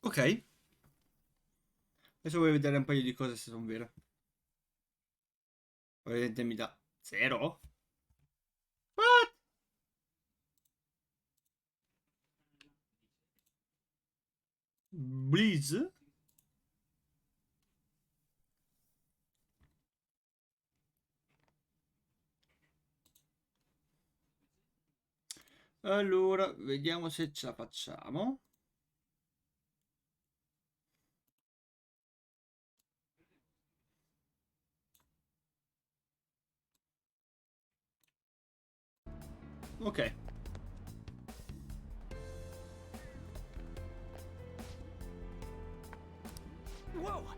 Ok. Adesso voglio vedere un paio di cose se sono vere. Ovviamente mi dà 0. What? Blizz? Allora, vediamo se ce la facciamo. Ok. Whoa!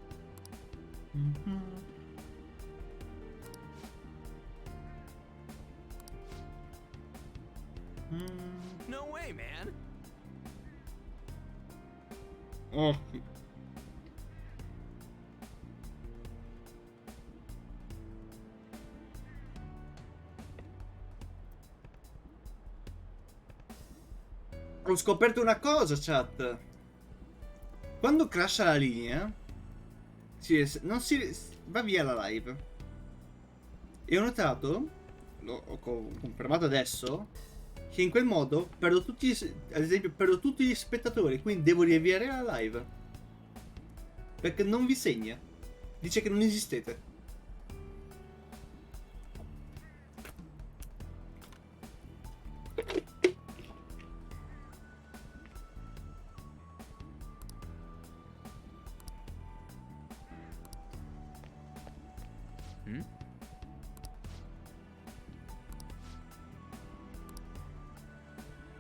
Mhm. Mm. No way, man. Oh. Ho scoperto una cosa, chat. Quando crasha la linea, non si va via la live. E ho notato, ho confermato adesso, che in quel modo perdo tutti, ad esempio, perdo tutti gli spettatori, quindi devo riavviare la live. Perché non vi segna. Dice che non esistete. Hmm?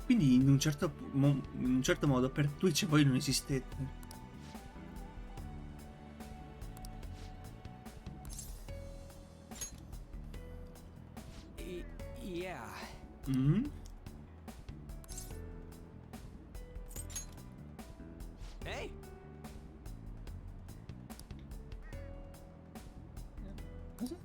Quindi in un certo modo per Twitch voi non esistete. Yeah. Mm? Hey? Cosa?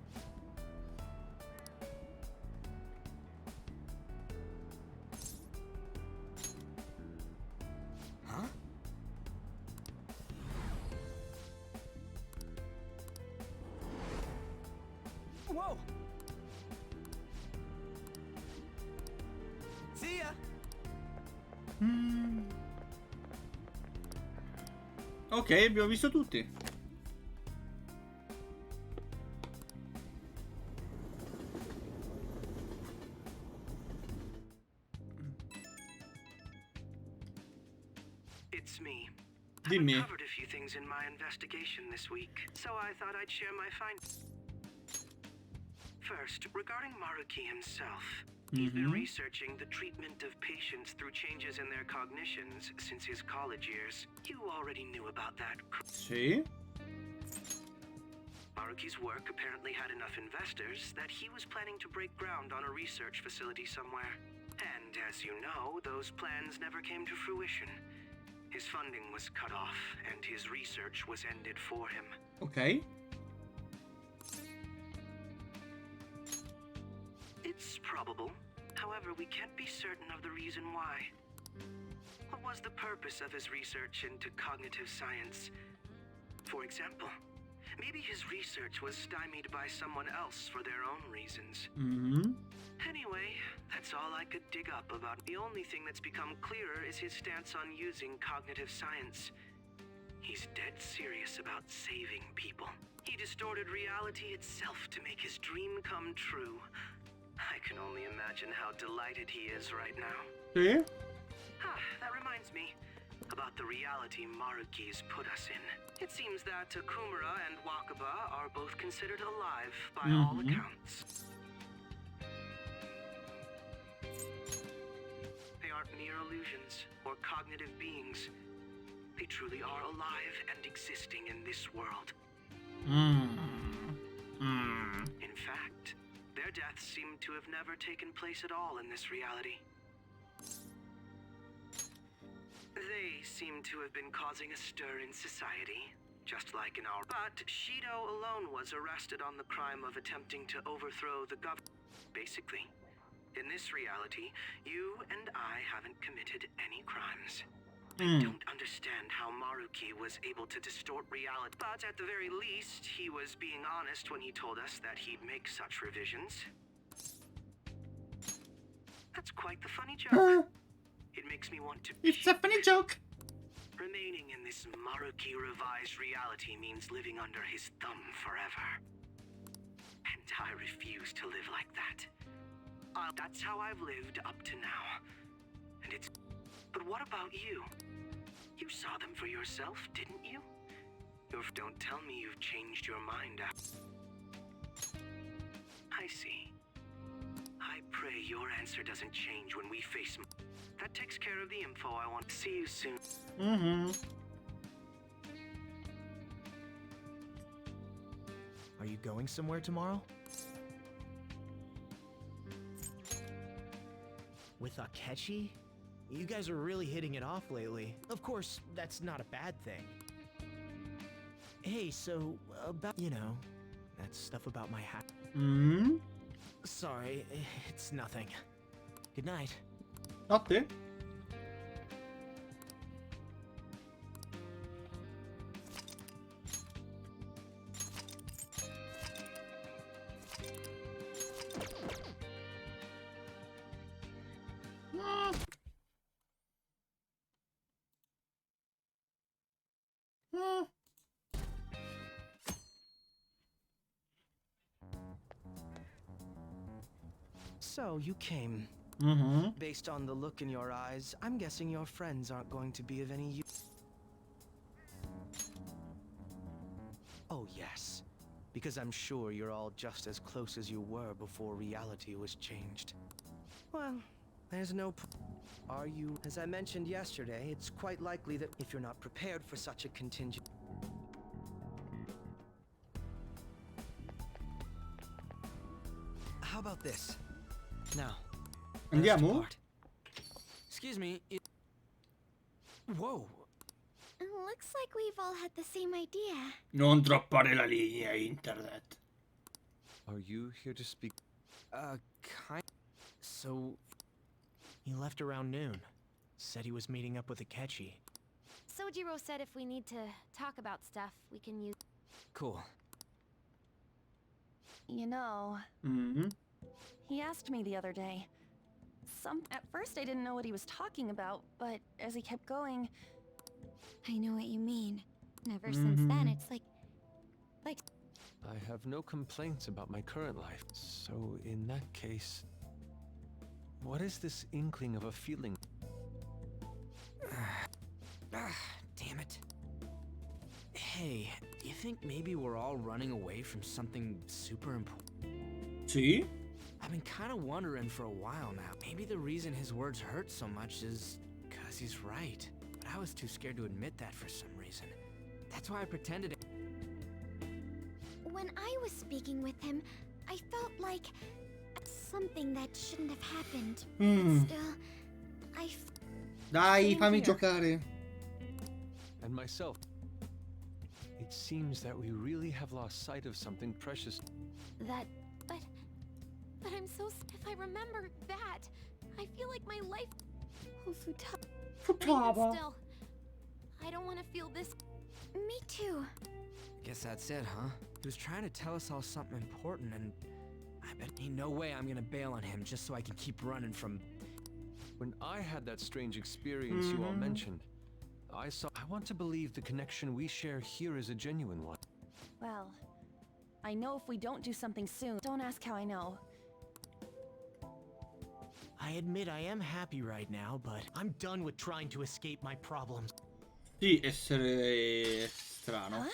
Huh? Whoa! See ya! Mm. Ok, abbiamo visto tutti. It's me. I've Dimmi. uncovered a few things in my investigation this week, so I thought I'd share my findings. First, regarding Maruki himself. He's been researching the treatment of patients through changes in their cognitions since his college years. You already knew about that. Sì. Maruki's work apparently had enough investors that he was planning to break ground on a research facility somewhere. And as you know, those plans never came to fruition. His funding was cut off, and his research was ended for him. Ok. It's probable. However, we can't be certain of the reason why. What was the purpose of his research into cognitive science? For example, maybe his research was stymied by someone else for their own reasons. Mm-hmm. Anyway, that's all I could dig up about. The only thing that's become clearer is his stance on using cognitive science. He's dead serious about saving people. He distorted reality itself to make his dream come true. I can only imagine how delighted he is right now. Sì. That reminds me about the reality Maruki's put us in. It seems that Okumura and Wakaba are both considered alive by all accounts. They aren't mere illusions or cognitive beings. They truly are alive and existing in this world. In fact, their deaths seem to have never taken place at all in this reality. They seem to have been causing a stir in society, just like in our... But Shido alone was arrested on the crime of attempting to overthrow the government. Basically, in this reality, you and I haven't committed any crimes. I don't understand how Maruki Maruki was able to distort reality. But at the very least, he was being honest when he told us that he'd make such revisions. That's quite the funny joke. It makes me want to It's a funny joke. Remaining in this Maruki revised reality means living under his thumb forever. And I refuse to live like that. That's how I've lived up to now. And it's... But what about you? You saw them for yourself, didn't you? Don't tell me you've changed your mind I see. I pray your answer doesn't change when we face... That takes care of the info I want. To see you soon. Are you going somewhere tomorrow? With Akechi? You guys are really hitting it off lately. Of course, that's not a bad thing. Hey, so, about, you know, that stuff about my hat. Sorry, it's nothing. Good night. Notte. So, you came. Based on the look in your eyes, I'm guessing your friends aren't going to be of any use. Oh, yes. Because I'm sure you're all just as close as you were before reality was changed. Well, there's no Are you? As I mentioned yesterday, it's quite likely that if you're not prepared for such a contingent... How about this? Now, Andiamo? part. Excuse me. Whoa. Looks like we've all had the same idea. Non droppare la linea internet. Are you here to speak? Kind. So, He left around noon. Said he was meeting up with Akechi. Sojiro said if we need to talk about stuff, we can use... cool. You know, he asked me the other day. At first I didn't know what he was talking about, but as he kept going... I know what you mean. Ever since then, it's like... I have no complaints about my current life. So in that case, what is this inkling of a feeling? Damn it. Hey, you think maybe we're all running away from something super important? Sì? I've been kind of wondering for a while now. Maybe the reason his words hurt so much is because he's right. But I was too scared to admit that for some reason. That's why I pretended. When I was speaking with him, I felt like something that shouldn't have happened. But still, Dai, Same fammi here. giocare. And myself. It seems that we really have lost sight of something precious. But I'm so... If I remember that, I feel like my life... Oh, Futaba. Still, I don't want to feel this... Me too. Guess that's it, huh? He was trying to tell us all something important, and I bet ain't no way I'm gonna bail on him just so I can keep running from... When I had that strange experience you all mentioned, I want to believe the connection we share here is a genuine one. Well, I know if we don't do something soon. Don't ask how I know. I admit I am happy right now, but I'm done with trying to escape my problems. Sì, essere strano. Huh?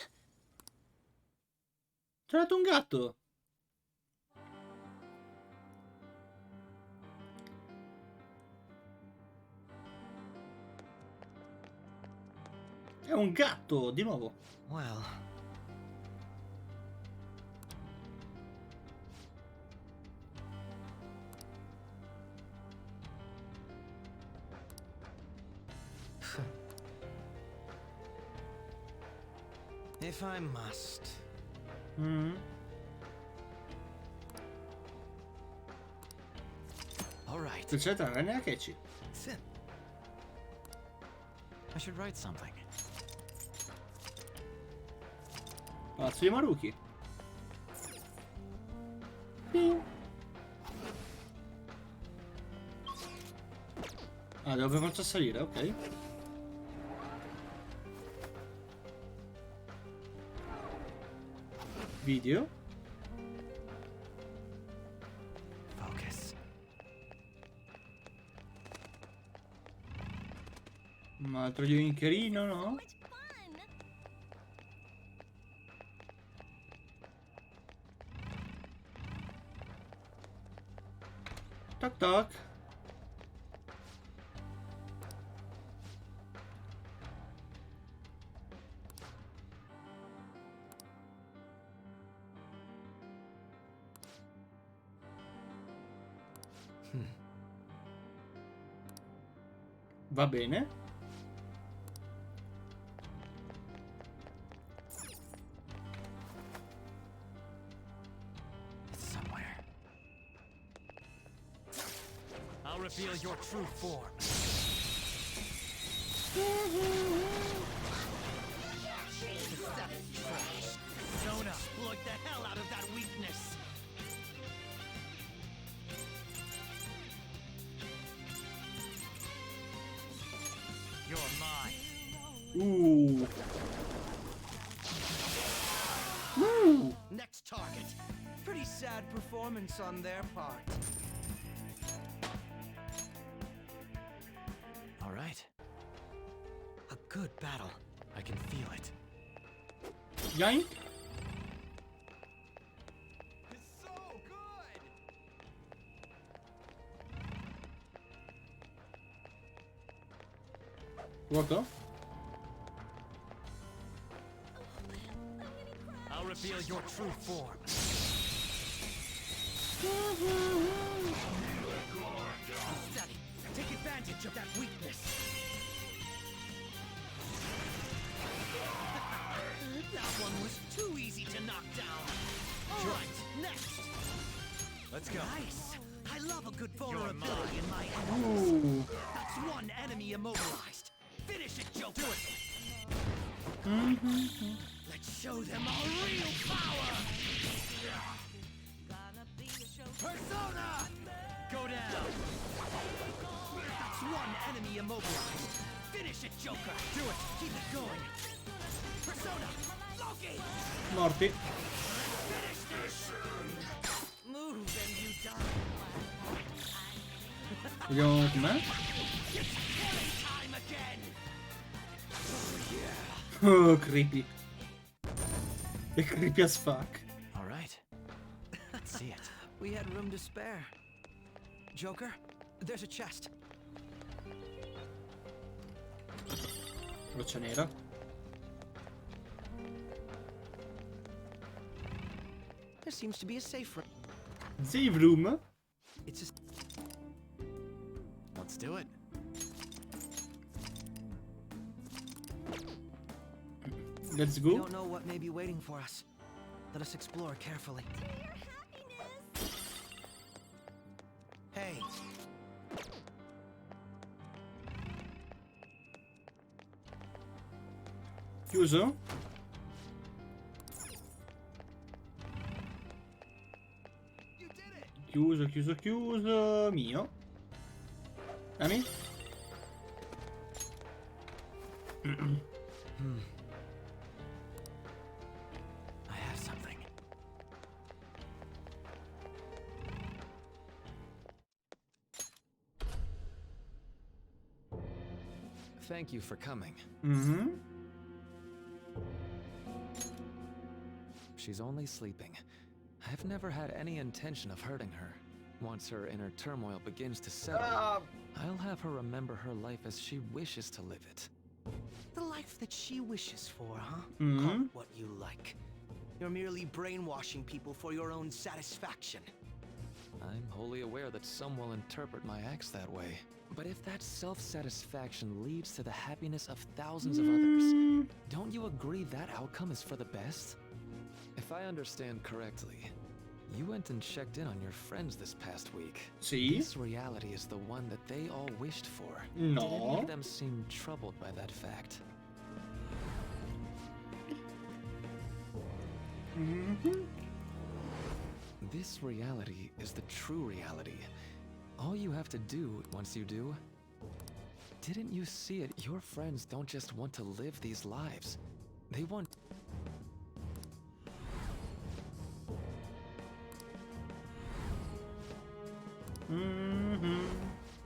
C'è dato un gatto. È un gatto, di nuovo. Well... If I must... All right. C'è tranne Akechi. I should write something. Palazzo di Maruki. Ping. Ah, devo per forza salire, ok. Video. Focus. Un altro giocherino, no? Much fun! Toc toc. Va bene. It's somewhere. I'll reveal your true form. Persona, exploit the hell out of that weakness. You're mine. Ooh. Ooh. Next target. Pretty sad performance on their part. All right. A good battle. I can feel it. Yank. It's so good! Guarda. I'll reveal your true form. Steady. Take advantage of that weakness. That one was too easy to knock down. All right, next. Let's go. Nice. I love a good You're vulnerability in my enemies. Ooh. That's one enemy immobilized. Finish it, Joker. Let's show them our real power. Persona! Go down. That's one enemy immobilized. Finish it, Joker. Do it. Keep it going. Persona! Loki! Morti. Finish this! Move and you die. Vediamo com'è. It's killing time again! Oh, creepy. È creepy as fuck. All right. Let's see it. We had room to spare. Joker, there's a chest. Roccia nera. There seems to be a safe room. Save room. It's a... Let's do it. Let's We go. don't know what may be waiting for us. Let us explore carefully. Hey, Chiuso. Chiuso, chiuso, chiuso. Mio. Dammi. I have something. Thank you for coming. Mm-hmm. She's only sleeping. I've never had any intention of hurting her. Once her inner turmoil begins to settle, I'll have her remember her life as she wishes to live it. the life that she wishes for, huh? Mhm. Call it what you like. You're merely brainwashing people for your own satisfaction. I'm wholly aware that some will interpret my acts that way. But if that self-satisfaction leads to the happiness of thousands of others, don't you agree that outcome is for the best? If I understand correctly, you went and checked in on your friends this past week. Sì. This reality is the one that they all wished for. No. Did any of them seem troubled by that fact? Mhm. This reality is the true reality. All you have to do once you do. Didn't you see it? Your friends don't just want to live these lives. They want. Mhm.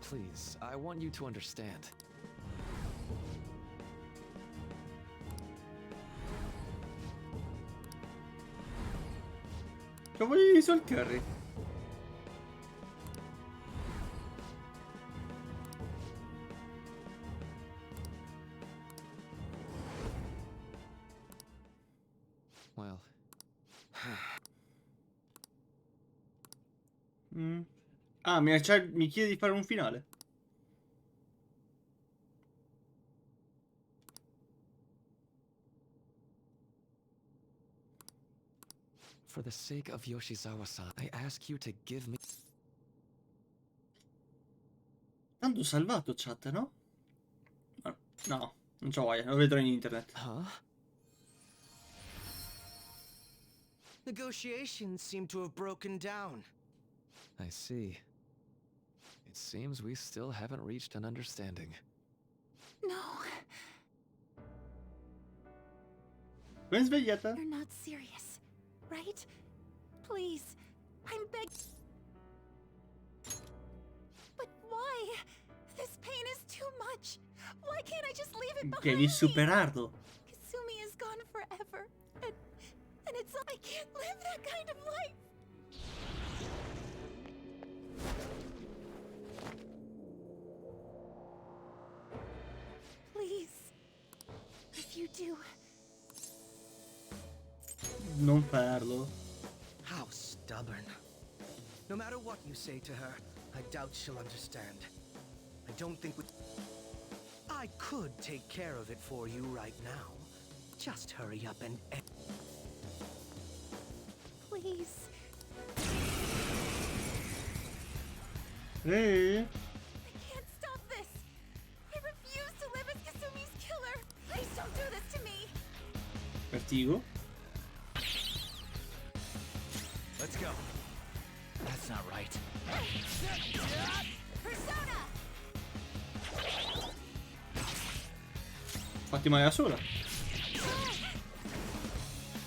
Please, I want you to understand. Che voglio di Sol Curry? Well, Mm. Ah, mi chiede di fare un finale. for the sake of Yoshizawa-san, I ask you to give me. Tanto ho salvato chat, no? Ah, no, non c'ho voglia, lo vedrò in internet. Huh? Negotiations seem to have broken down. I see. It seems we still haven't reached an understanding. No, Ben svegliata. you're not serious, right? Please, I'm begging. But why? This pain is too much. Why can't I just leave it behind Devi me? superarlo. Kasumi is gone forever, and it's I can't live that kind of life. Please, if you do, Non farlo. How stubborn. No matter what you say to her, I doubt she'll understand. I don't think we... I could take care of it for you right now. Just hurry up and... please. Ehi? I can't stop this. I refuse to live as Kasumi's killer. Please don't do this to me. Vertigo. Let's go. That's not right. Persona! Fatti male da sola.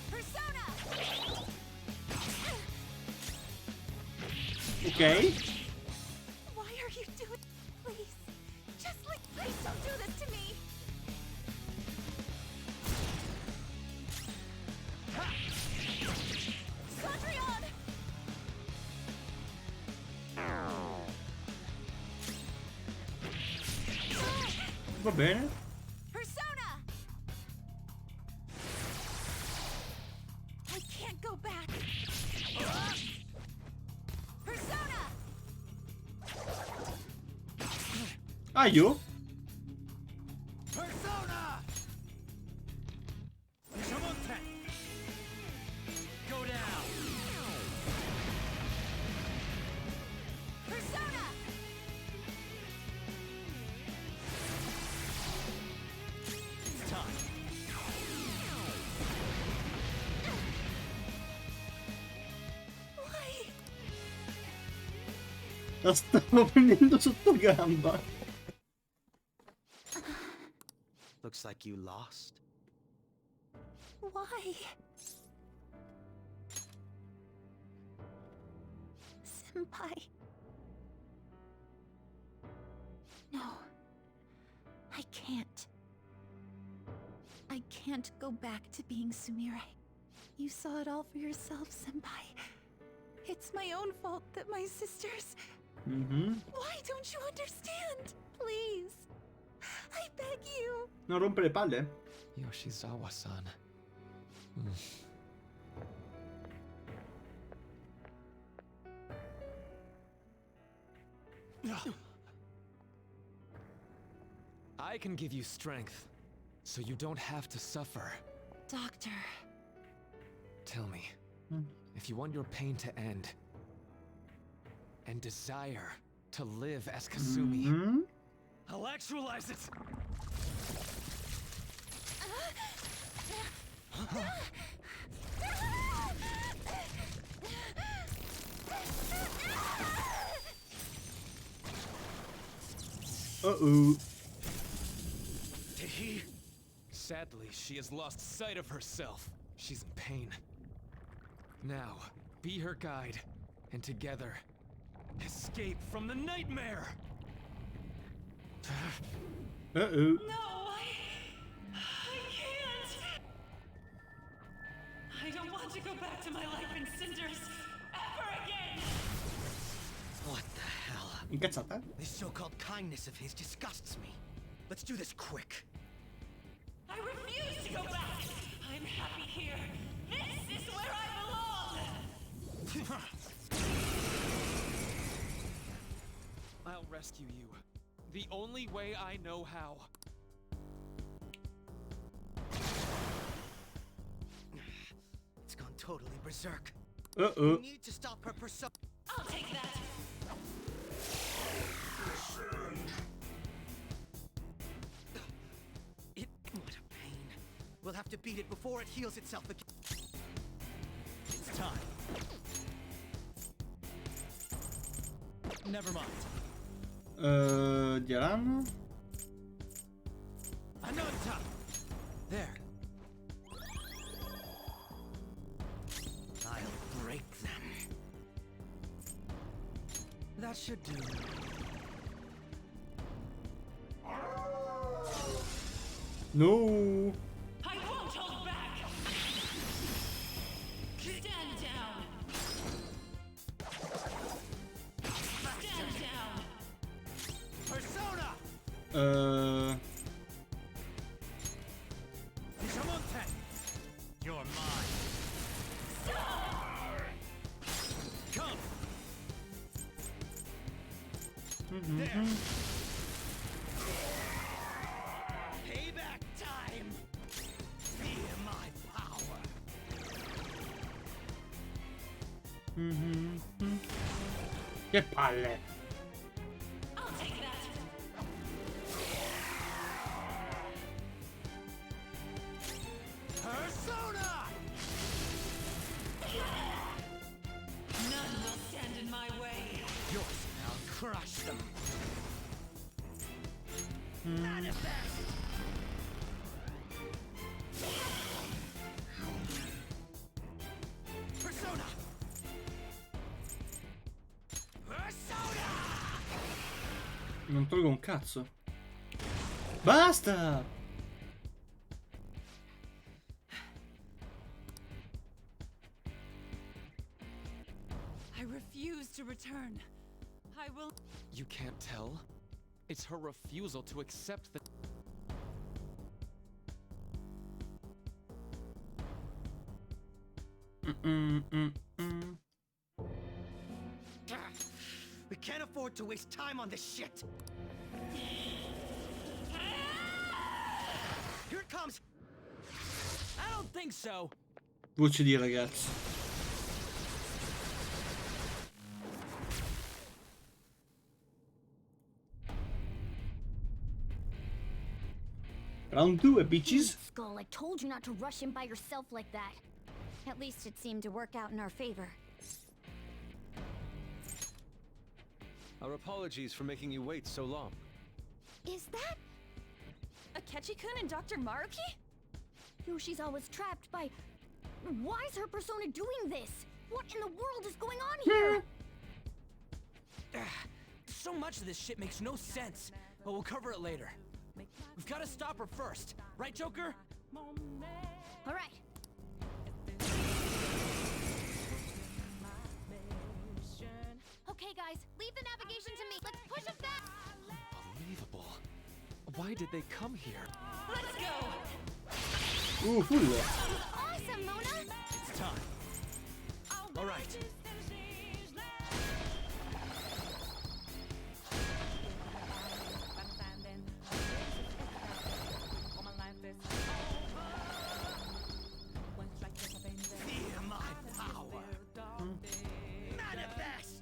Persona! Ok. Why are you doing? Please, please don't do this to me. Cendrillon! Va bene. Persona! I can't go back. Persona! Aio. Persona! Shamonten! Go down! Persona! It's time. Why? La stavo prendendo sotto gamba. Looks like you lost. Why? Senpai. No. I can't. I can't go back to being Sumire. You saw it all for yourself, Senpai. It's my own fault that my sisters... Mhm. Why don't you understand? Please. I beg you. Non rompe le palle? Yoshizawa-san. I can give you strength, so you don't have to suffer. Doctor. Tell me, if you want your pain to end, and desire to live as Kasumi, Mhm. I'll actualize it! Uh-oh. Did he? Sadly, she has lost sight of herself. She's in pain. Now, be her guide, and together, escape from the nightmare! Uh-oh. No, I can't. I don't want to go back to my life in cinders ever again. What the hell? Incazzata? This so-called kindness of his disgusts me. Let's do this quick. I refuse to go back. I'm happy here. This is where I belong. I'll rescue you. The only way I know how. It's gone totally berserk. Uh-oh. We need to stop her persona. I'll take that. What a pain. We'll have to beat it before it heals itself again. It's time. Never mind. Diranno? Another time. There. I'll break them. That should do. No. I won't hold back. Stand down. Stand down. Persona! Shamonten! You're mine. Come! There! Payback time! Feel my power! Che palle. I'll take that. Persona! None will stand in my way. Yours, I'll crush them. Persona! Persona! Non tolgo un cazzo. Basta! I refuse to return. I will. You can't tell? It's her refusal to accept the... We can't afford to waste time on this shit. Here it comes. I don't think so. Voce di ragazzi. Round 2, bitches. Skull, I told you not to rush in by yourself like that. At least it seemed to work out in our favor. Our apologies for making you wait so long. Is that Akechi-kun and Dr. Maruki? Yoshi's always trapped by... Why is her persona doing this? What in the world is going on here? So much of this shit makes no sense, but we'll cover it later. We've got to stop her first, right, Joker? All right. Okay, guys, leave the navigation to me. Let's push it back. Unbelievable. Why did they come here? Let's go. Full. Awesome, Mona. It's time. All right. Feel my power. Manifest.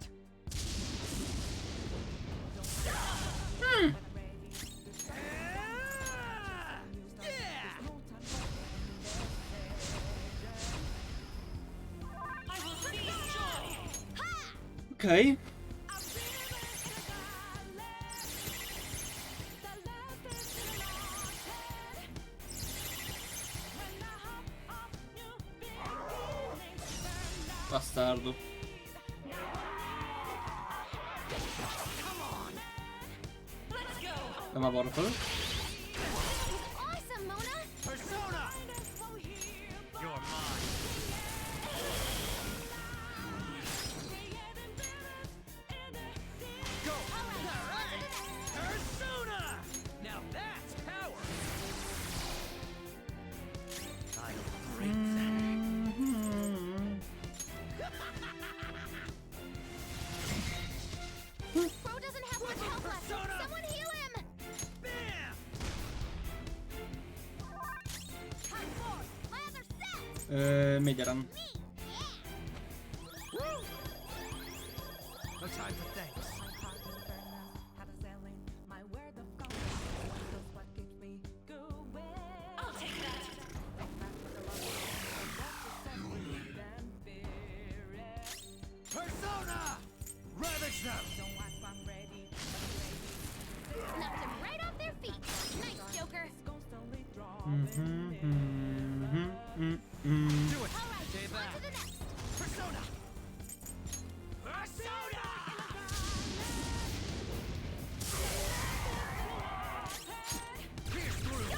I will seize joy. Ok. Bastardo. Dama Vorpal. Awesome, Mona! Persona! You're mine. Go! Alright! Persona! Now that's power! I'll break Bro doesn't have much health left. Persona! Someone heal him! Bam! Time forward. My other set! Mediaran. No time for thanks. I'll take that. Persona! Ravage them! Knocked them right off their feet. Nice, Joker. Do it! Alright, Stay on back. to the next. Persona! Persona! Pierce through!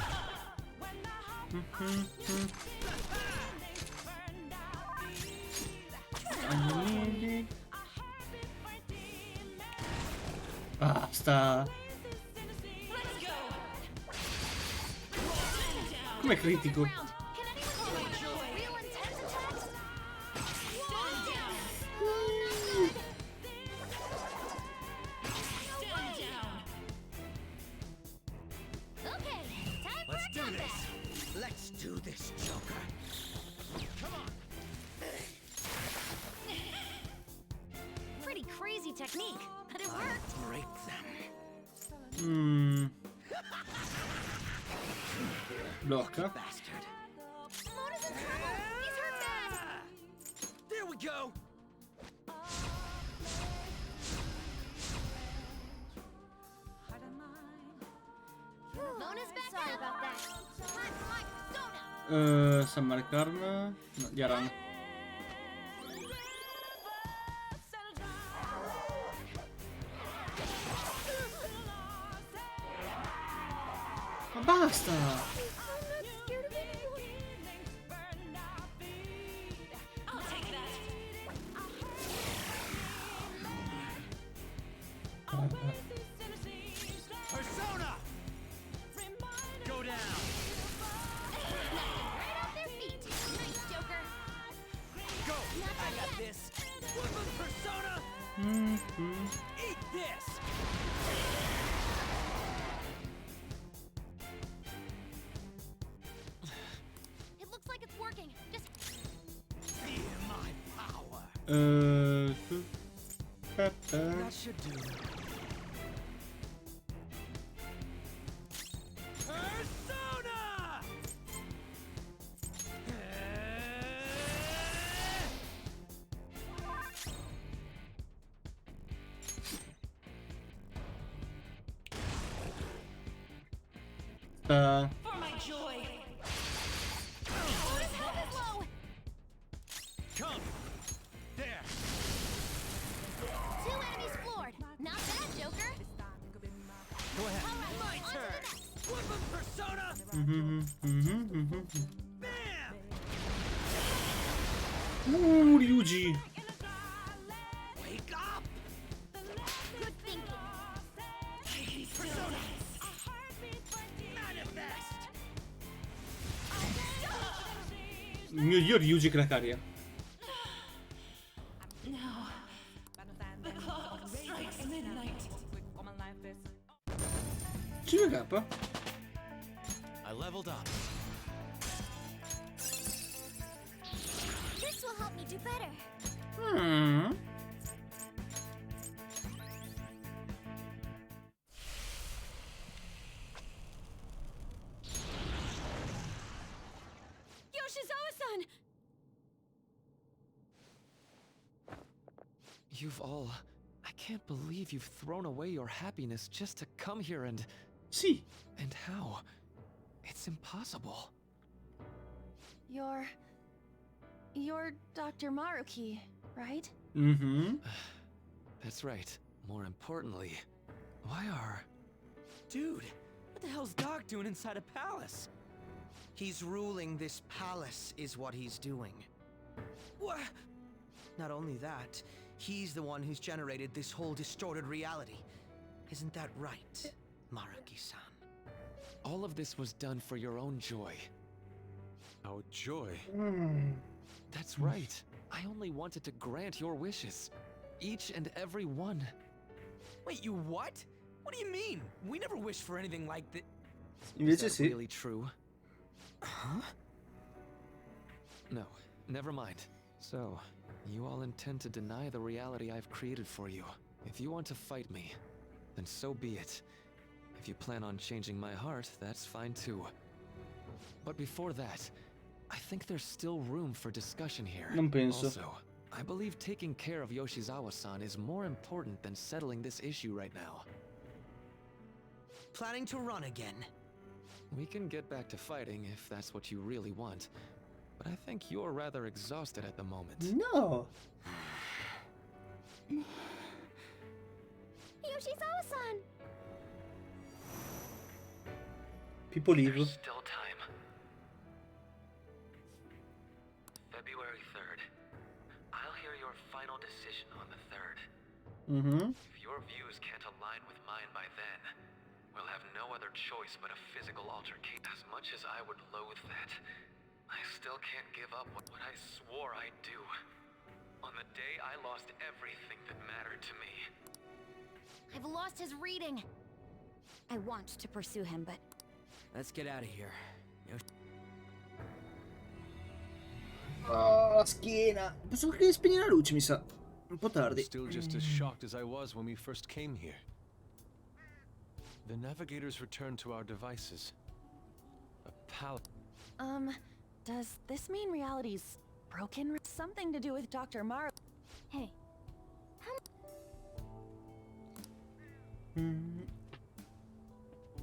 Basta. Come critico? Round. Can anyone do a real intense attack? Okay, time for Let's a do comeback. this! Let's do this, Joker. Come on! Pretty crazy technique, but it worked. Break them. Blocca. Bastard. Mona's in trouble. He's hurt bad. There we go! Mona's back. Sorry about that. Time for my persona. Summer Karn. No, Yaran. Ma basta! I'm not scared of anyone. I'll take that. Persona! Go down! Right off their feet. Nice, Joker. Go! Not I done got yet. this! Woodland Persona! Eat this! It looks like it's working. Just Feel my power! That should do. Persona! For my joy. Mona's health is low. Come! There! 2 enemies floored. Not bad, Joker. Go ahead. All right, My on to the turn! next. Woodland Persona! Bam! Ryuji. Wake up! Good thinking. Persona! Manifest! Io Ryuji che la carica. No. The clock strikes midnight. 5k. I leveled up. This will help me do better. Yoshizawa-san! You've all... I can't believe you've thrown away your happiness just to come here and... Sì. And how? It's impossible. You're You're Dr. Maruki, right? Mhm. That's right. More importantly, why are... Dude, what the hell's Doc doing inside a palace? He's ruling this palace, is what he's doing. What? Not only that, he's the one who's generated this whole distorted reality. Isn't that right, Maruki-san? All of this was done for your own joy. Our joy. That's right. I only wanted to grant your wishes. Each and every one. Wait, you what? What do you mean? We never wished for anything like that. Is Invece that sì. really true? Huh? No, never mind. So, you all intend to deny the reality I've created for you. If you want to fight me, then so be it. If you plan on changing my heart, that's fine too. But before that, I think there's still room for discussion here. Non penso. Also, I believe taking care of Yoshizawa-san is more important than settling this issue right now. Planning to run again? We can get back to fighting if that's what you really want, but I think you're rather exhausted at the moment. No. Yoshizawa-san! People leave. There's still time. February 3rd. I'll hear your final decision on the 3rd. Mhm. If your views can't align with mine by then, we'll have no other choice but a physical altercation. As much as I would loathe that, I still can't give up what I swore I'd do. On the day I lost everything that mattered to me. I've lost his reading. I want to pursue him, but Let's get out of here. Oh, schiena. Posso anche spegnere la luce, mi sa. Un po' I'm tardi. still just as shocked as I was when we first came here. The navigators returned to our devices. A palace. Does this mean reality's broken? Something to do with Dr. Maru. hey,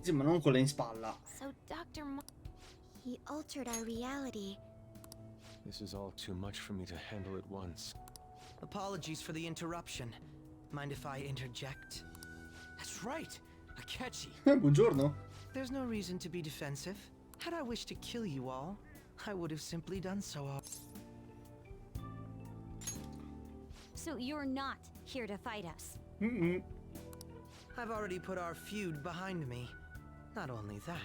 Sì, ma non quella in spalla. so Dr. He altered our reality. This is all too much for me to handle at once. Apologies for the interruption. Mind if I interject? That's right, Akechi. Buongiorno. There's no reason to be defensive. Had I wished to kill you all, I would have simply done so. So you're not here to fight us. Mm-mm. I've already put our feud behind me. Not only that.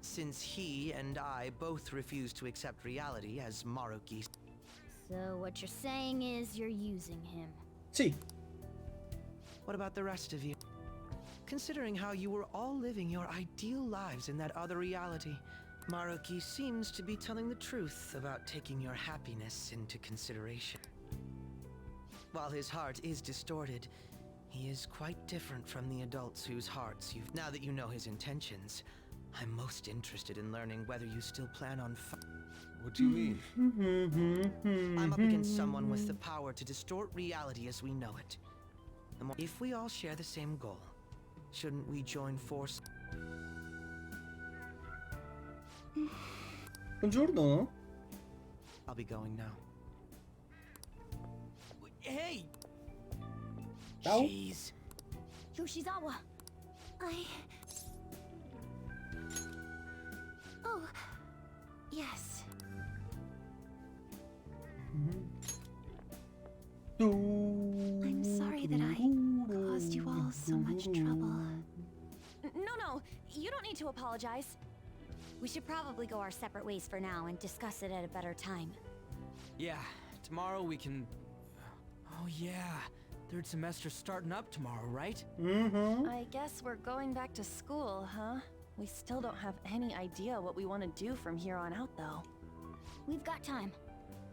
Since he and I both refused to accept reality as Maruki. So what you're saying is you're using him. Sì. What about the rest of you? Considering how you were all living your ideal lives in that other reality, Maruki seems to be telling the truth about taking your happiness into consideration. While his heart is distorted, he is quite different from the adults whose hearts you've... Now that you know his intentions, I'm most interested in learning whether you still plan on What do you mean? I'm up against someone with the power to distort reality as we know it. If we all share the same goal, shouldn't we join forces? Buongiorno. I'll be going now. Hey! Ciao. Jeez. Yoshizawa, Oh, yes. I'm sorry that I caused you all so much trouble. No, you don't need to apologize. We should probably go our separate ways for now and discuss it at a better time. Yeah, tomorrow we can... Oh yeah, third semester's starting up tomorrow, right? Mm-hmm. I guess we're going back to school, huh? We still don't have any idea what we want to do from here on out, though. We've got time.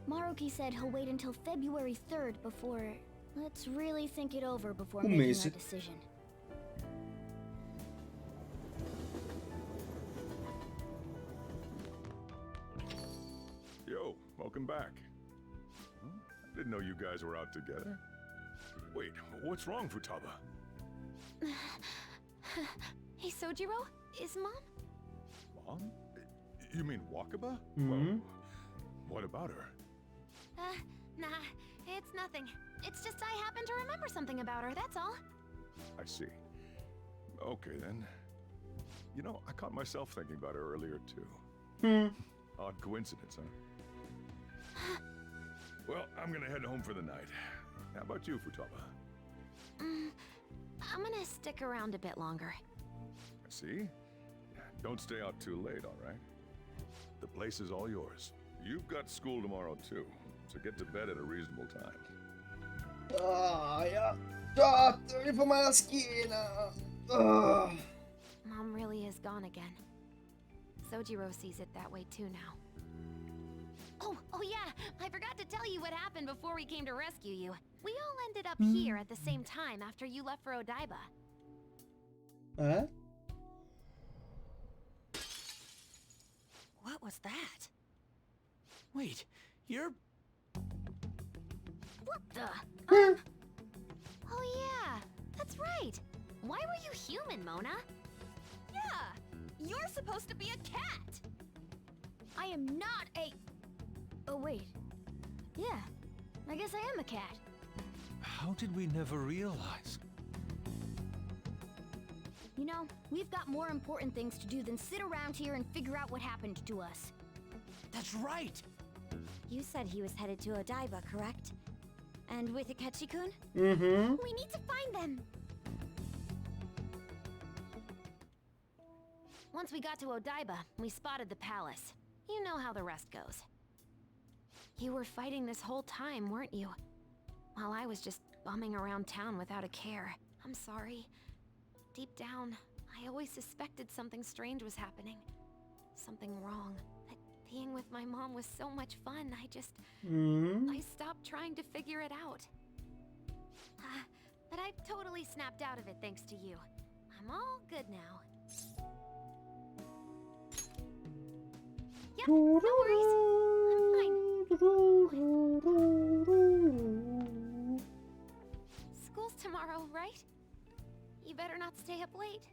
Maruki said he'll wait until February 3rd before... Let's really think it over before Un making mese. our decision. Yo, welcome back. Huh? I didn't know you guys were out together. Wait, what's wrong, Futaba? Hey, Sojiro, is Mom? Mom? You mean Wakaba? Mhm. Well, What about her? Nah, it's nothing. It's just I happen to remember something about her, that's all. I see. Okay, then. You know, I caught myself thinking about her earlier, too. Odd coincidence, huh? Well, I'm gonna head home for the night. How about you, Futaba? I'm gonna stick around a bit longer. See? Don't stay out too late, all right? The place is all yours. You've got school tomorrow, too, so get to bed at a reasonable time. Mi fa male la schiena. Mom really is gone again. Sojiro sees it that way too now. Oh yeah, I forgot to tell you what happened before we came to rescue you. We all ended up here at the same time after you left for Odaiba. Eh? What was that? Wait, you're... What the? Oh yeah, that's right. Why were you human, Mona? Yeah, you're supposed to be a cat. I am not a... Oh wait. Yeah, I guess I am a cat. How did we never realize? You know, we've got more important things to do than sit around here and figure out what happened to us. That's right! You said he was headed to Odaiba, correct? And with Akechi-kun? Mm-hmm. We need to find them! Once we got to Odaiba, we spotted the palace. You know how the rest goes. You were fighting this whole time, weren't you? While I was just bumming around town without a care. I'm sorry. Deep down, I always suspected something strange was happening. Something wrong. That being with my mom was so much fun, I stopped trying to figure it out. But I totally snapped out of it thanks to you. I'm all good now. Yep, no worries. I'm fine. School's tomorrow, right? You better not stay up late.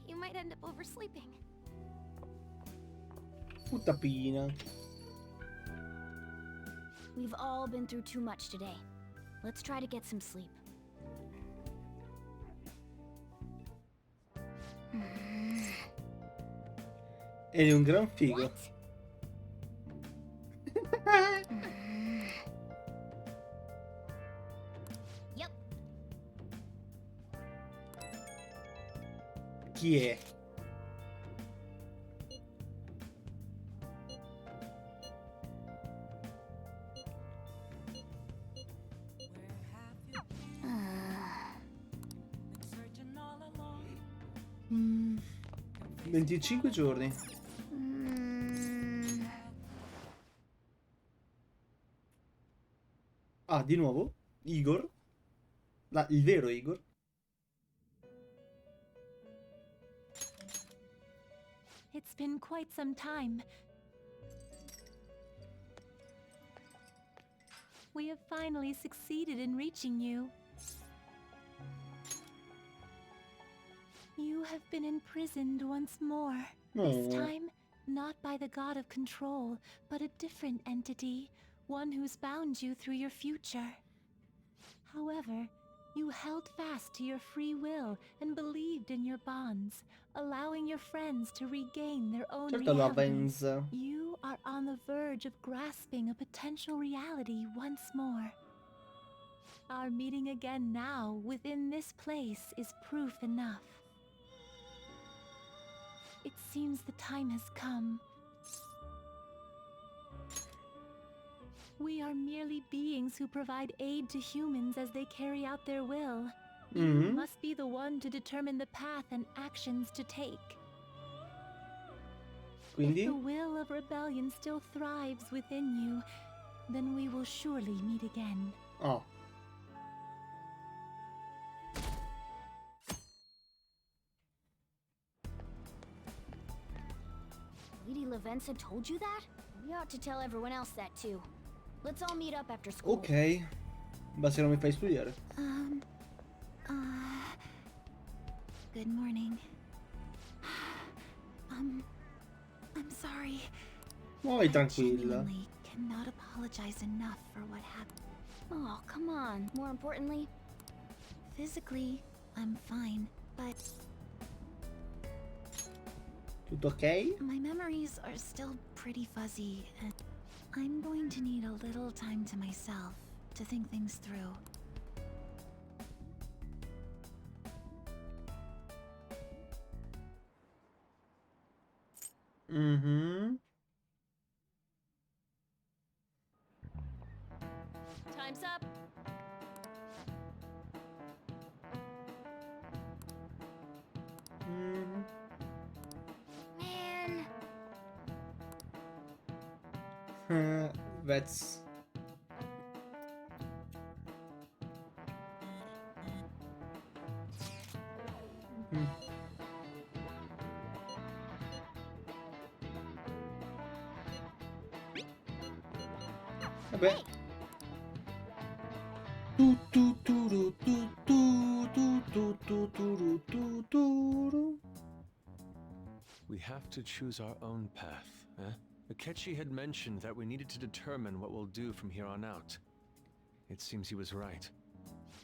You might end up oversleeping. Puttapina. We've all been through too much today. Let's try to get some sleep. Eri un gran figo. Yep. Chi è? Searching all along. 25 giorni. Ah, di nuovo? Igor? Il vero Igor? It's been quite some time. We have finally succeeded in reaching you. You have been imprisoned once more. This time, not by the god of control, but a different entity, one who's bound you through your future. However, you held fast to your free will and believed in your bonds, allowing your friends to regain their own realities. You are on the verge of grasping a potential reality once more. Our meeting again now, within this place, is proof enough. It seems the time has come. We are merely beings who provide aid to humans as they carry out their will. You must be the one to determine the path and actions to take. Quindi? If the will of rebellion still thrives within you, then we will surely meet again. Oh. Lady Lavenza told you that? We ought to tell everyone else that too. Let's all meet up after school. Ok. Ma se non mi fai studiare. Good morning. I'm sorry. Vai I tranquilla. genuinely cannot apologize enough for what happened. Oh, come on. More importantly, Physically, I'm fine, but Tutto ok? my memories are still pretty fuzzy, and I'm going to need a little time to myself to think things through. Mhm. time's up. Mhm. Man. That's... Hmm. Vabbè. Tu tu tu ru, tu tu tu tu tu tu ru, tu tu ru. We have to choose our own path, eh? Akechi had mentioned that we needed to determine what we'll do from here on out. It seems he was right.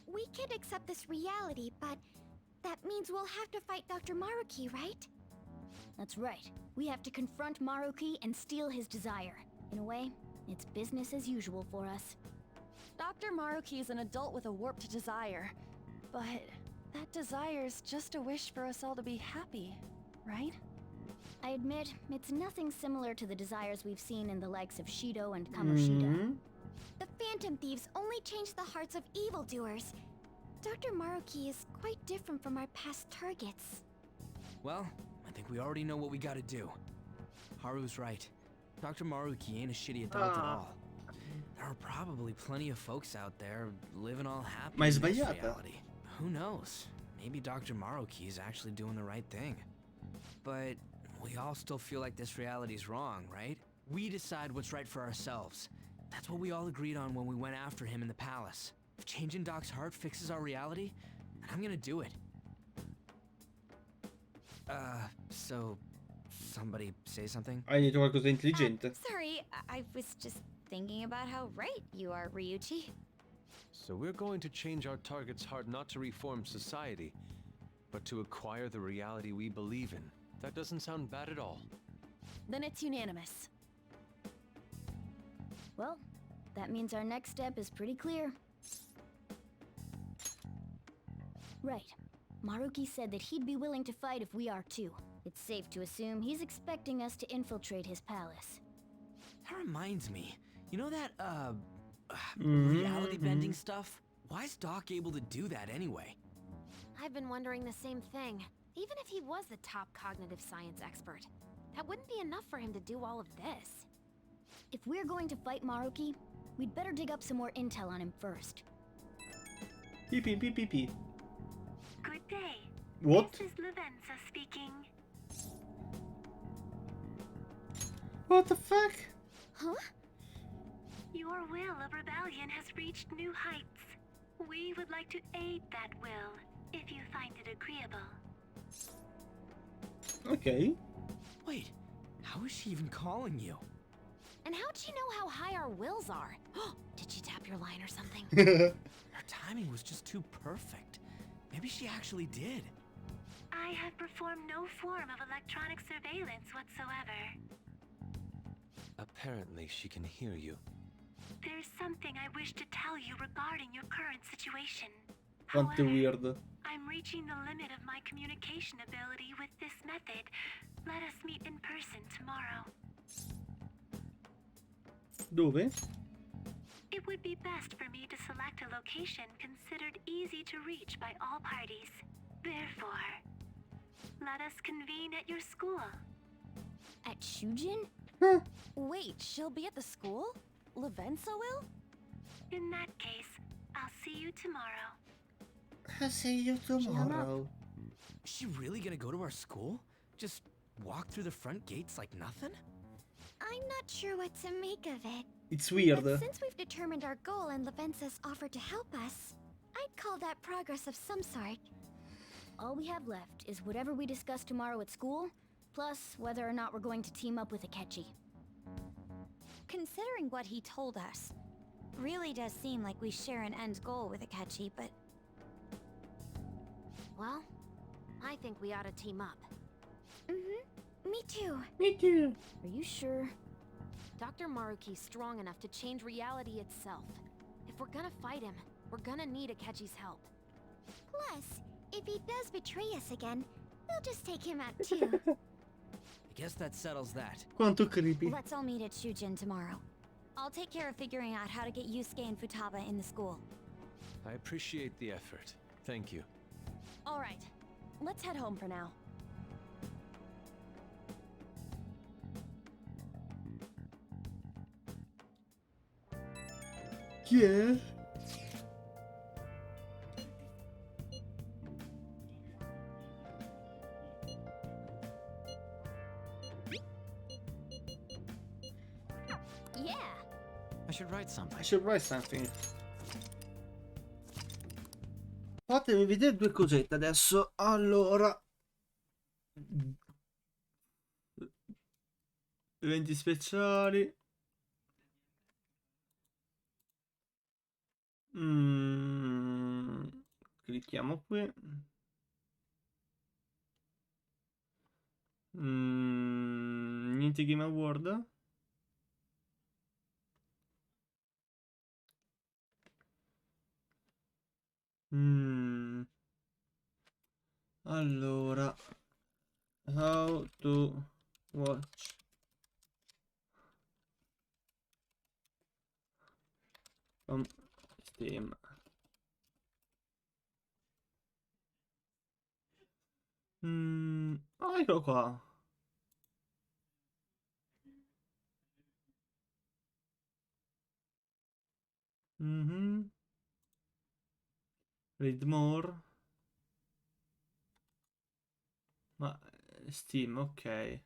We could accept this reality, but that means we'll have to fight Dr. Maruki, right? That's right. We have to confront Maruki and steal his desire. In a way, it's business as usual for us. Dr. Maruki is an adult with a warped desire, but that desire's just a wish for us all to be happy, right? I admit, it's nothing similar to the desires we've seen in the likes of Shido and Kamoshida. Mhm. The Phantom Thieves only change the hearts of evildoers. Dr. Maruki is quite different from our past targets. Well, I think we already know what we gotta do. Haru's right. Dr. Maruki ain't a shitty adult at all. There are probably plenty of folks out there living all happy Ma è in this sbagliata. reality. Who knows? Maybe Dr. Maruki is actually doing the right thing. But we all still feel like this reality's wrong, right? We decide what's right for ourselves. That's what we all agreed on when we went after him in the palace. If changing Doc's heart fixes our reality, then I'm gonna do it. So somebody say something? Hai detto qualcosa di intelligente. Sorry, I was just thinking about how right you are, Ryuichi. So we're going to change our target's heart not to reform society, but to acquire the reality we believe in. That doesn't sound bad at all. Then it's unanimous. Well, that means our next step is pretty clear. Right. Maruki said that he'd be willing to fight if we are too. It's safe to assume he's expecting us to infiltrate his palace. That reminds me. You know that, reality bending stuff? Why is Doc able to do that anyway? I've been wondering the same thing. Even if he was the top cognitive science expert, that wouldn't be enough for him to do all of this. If we're going to fight Maruki, we'd better dig up some more intel on him first. Pee pee pee pee pee. Good day. What? This is Lavenza speaking. What the fuck? Huh? Your will of rebellion has reached new heights. We would like to aid that will, if you find it agreeable. Ok. Wait, how is she even calling you? And how'd she know how high our wills are? Did she tap your line or something? Her timing was just too perfect. Maybe she actually did. I have performed no form of electronic surveillance whatsoever. Apparently, she can hear you. There's something I wish to tell you regarding your current situation. Quanto weird. I'm reaching the limit of my communication ability with this method. Let us meet in person tomorrow. Dove? It would be best for me to select a location considered easy to reach by all parties. Therefore, let us convene at your school. At Shujin? Wait, she'll be at the school? Lavenza will? In that case, I'll see you tomorrow. I'll see you tomorrow. Is she really gonna go to our school? Just walk through the front gates like nothing? I'm not sure what to make of it. It's weird. But since we've determined our goal and Lavenza's offered to help us, I'd call that progress of some sort. All we have left is whatever we discuss tomorrow at school, plus whether or not we're going to team up with Akechi. considering what he told us, really does seem like we share an end goal with Akechi, but... Well, I think we ought to team up. Mm-hmm. Me too. Me too. Are you sure? Dr. Maruki's strong enough to change reality itself. If we're gonna fight him, we're gonna need Akechi's help. Plus, if he does betray us again, we'll just take him out too. I guess that settles that. Quanto creepy. Let's all meet at Shujin tomorrow. I'll take care of figuring out how to get Yusuke and Futaba in the school. I appreciate the effort. Thank you. Alright, let's head home for now. Yeah. Yeah. I should write something. I should write something. Fatemi vedere due cosette adesso. Allora, eventi speciali. Clicchiamo qui. Niente Game Award. Allora, how to watch from Steam. Eccolo qua. Read more. Ma Steam, ok.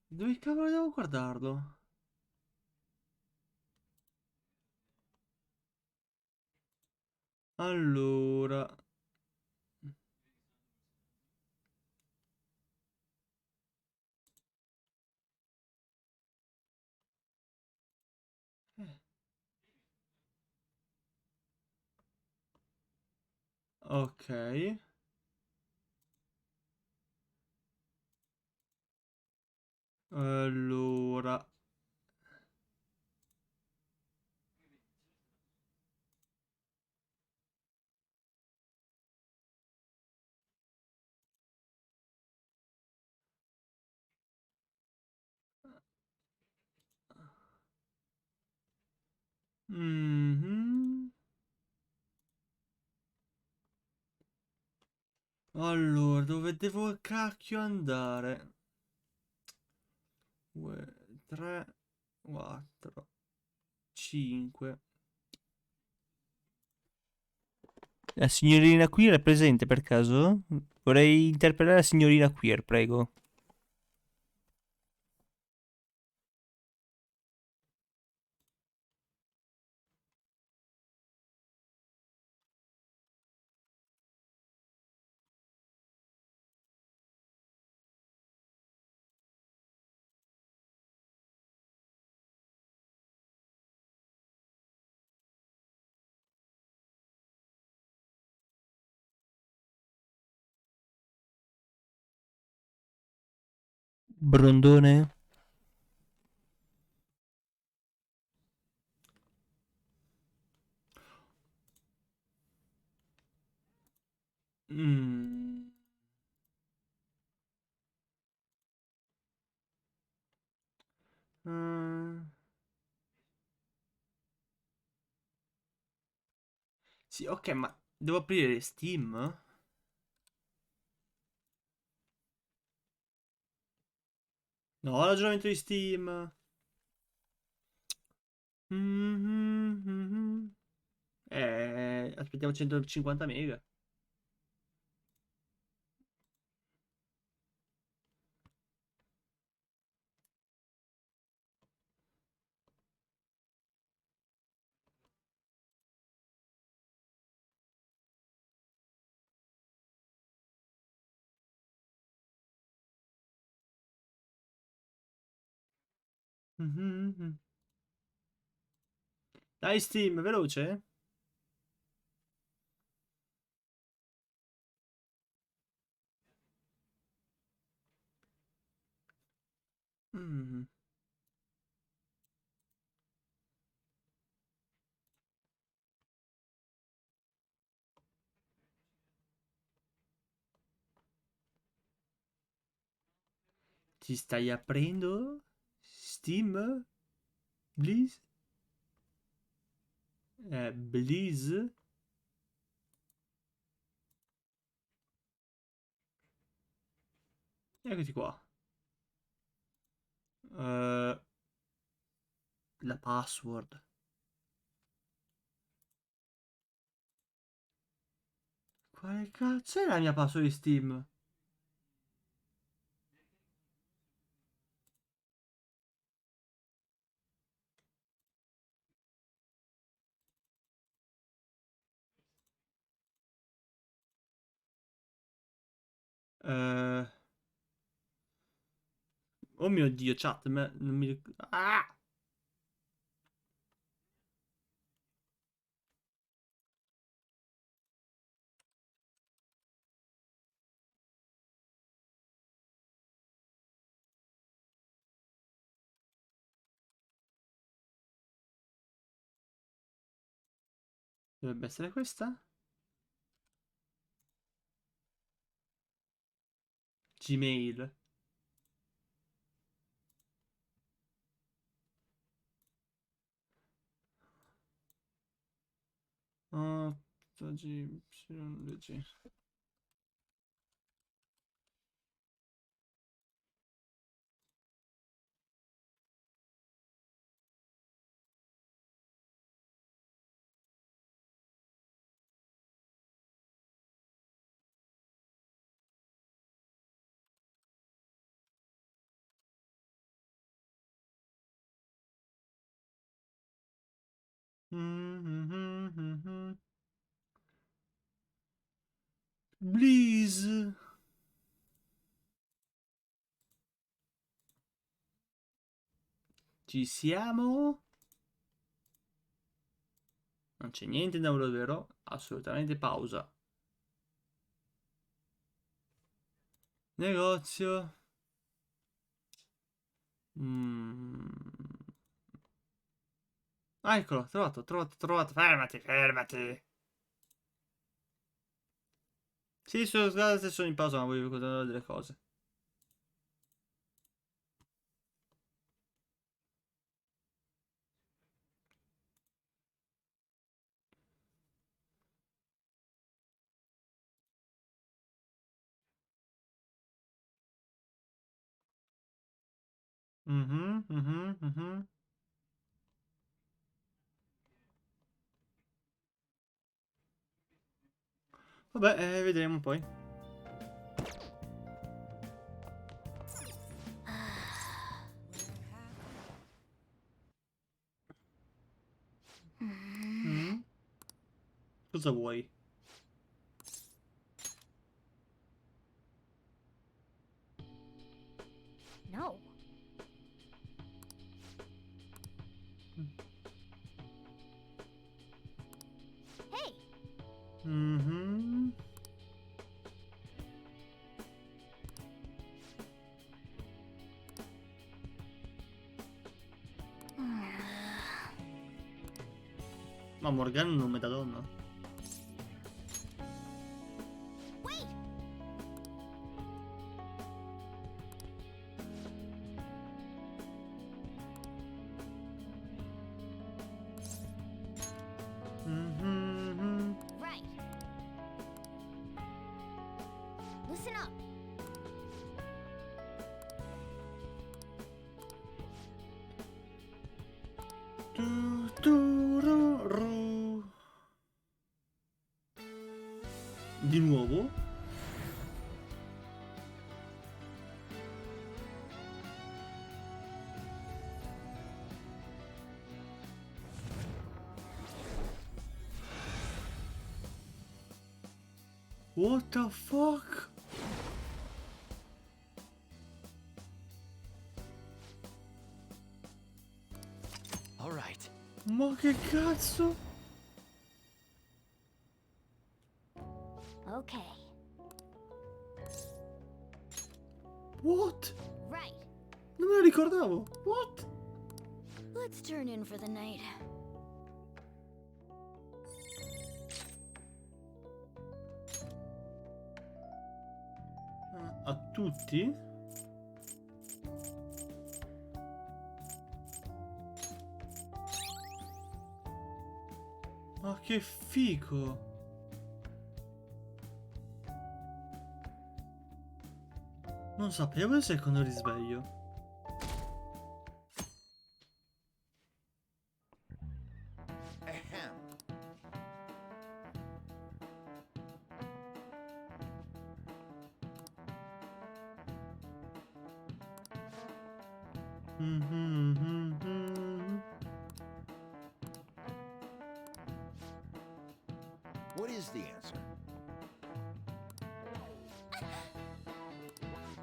Dove cavolo devo guardarlo? Allora, ok. Allora, allora, dove devo cacchio andare? 2, 3, 4, 5. La signorina Queer è presente per caso? Vorrei interpellare la signorina Queer, prego. Brondone? Mm. Sì, ok, ma devo aprire Steam? No, l'aggiornamento di Steam. Aspettiamo 150 mega. Mhm. Dai Steam, veloce. Mm. Ti stai aprendo? Steam? Please? Please? Eccoti qua. La password. Quale cazzo è la mia password di Steam? Eh... Oh mio Dio, chat, non mi Ah! Dovrebbe essere questa? Gmail. Oh, G. Please. Ci siamo? Non c'è niente da downloaderò. Assolutamente pausa. Negozio. Ah, eccolo, trovato. Fermati, fermati. Sì, scusate se sono in pausa, ma voglio ricordare delle cose. Mhm. Vabbè, vedremo poi. Mm. Cosa vuoi? No. Hey! Mhm. Ma Morgana è un nome da donna? Wait! Mhm. Right. Listen up. Tu-tu-ru-ru. Di nuovo? What the fuck? Ma che cazzo? Okay. What? Right. Non me lo ricordavo. What? Let's turn in for the night. A tutti? Ma che figo! Non sapevo il secondo risveglio. What is the answer?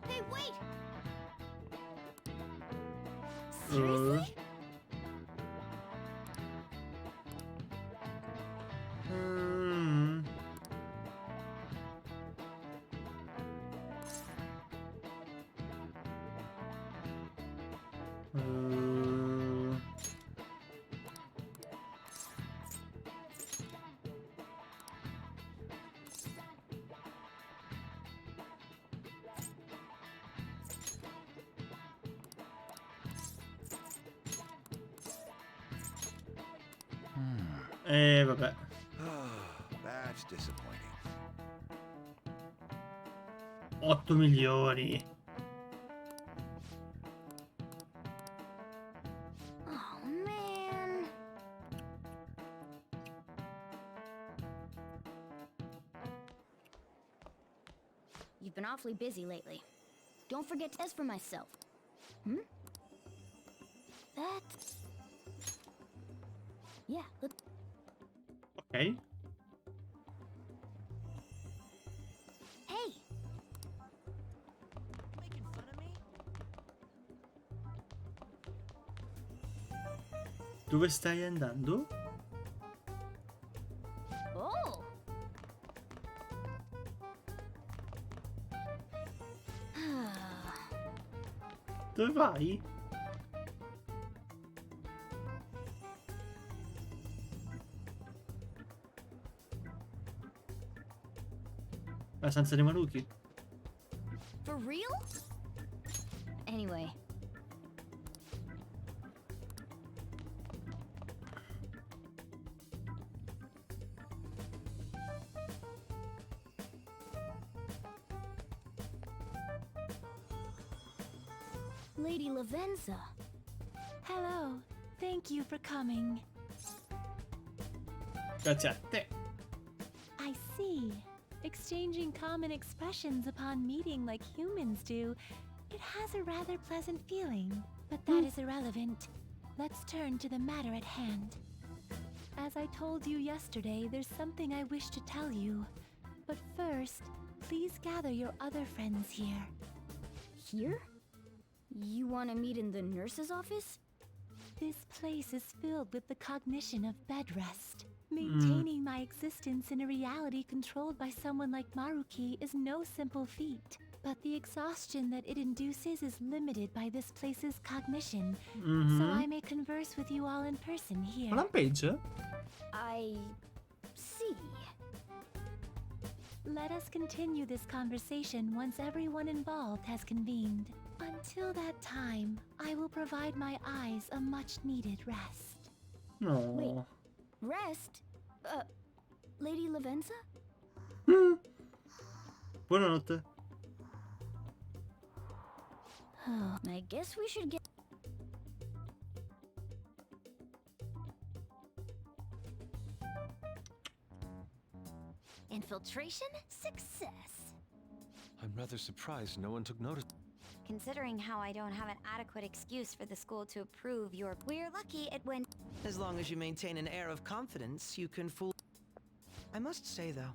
Hey, wait! Seriously? Vabbè. That's disappointing. 8 milioni. Oh, man. You've been awfully busy lately. Don't forget to test for myself. Hmm? That... Yeah, look. Ok. Hey! Making fun of me? Dove stai andando? Oh! Dove vai? La stanza dei Maruki? For real? Anyway. Lady Lavenza. Hello. Thank you for coming. Grazie a te. I see. Exchanging common expressions upon meeting like humans do, it has a rather pleasant feeling. But that is irrelevant. Let's turn to the matter at hand. As I told you yesterday, there's something I wish to tell you. But first, please gather your other friends here. Here? You want to meet in the nurse's office? This place is filled with the cognition of bed rest. Maintaining my existence in a reality controlled by someone like Maruki is no simple feat. But the exhaustion that it induces is limited by this place's cognition. So I may converse with you all in person here. Rampage? I... see. Let us continue this conversation once everyone involved has convened. Until that time, I will provide my eyes a much-needed rest. No. Wait. Rest? Lady Lavenza? Buonanotte. I guess we should get... Infiltration success. I'm rather surprised no one took notice. Considering how I don't have an adequate excuse for the school to approve your... We're lucky it went... As long as you maintain an air of confidence, you can fool. I must say, though,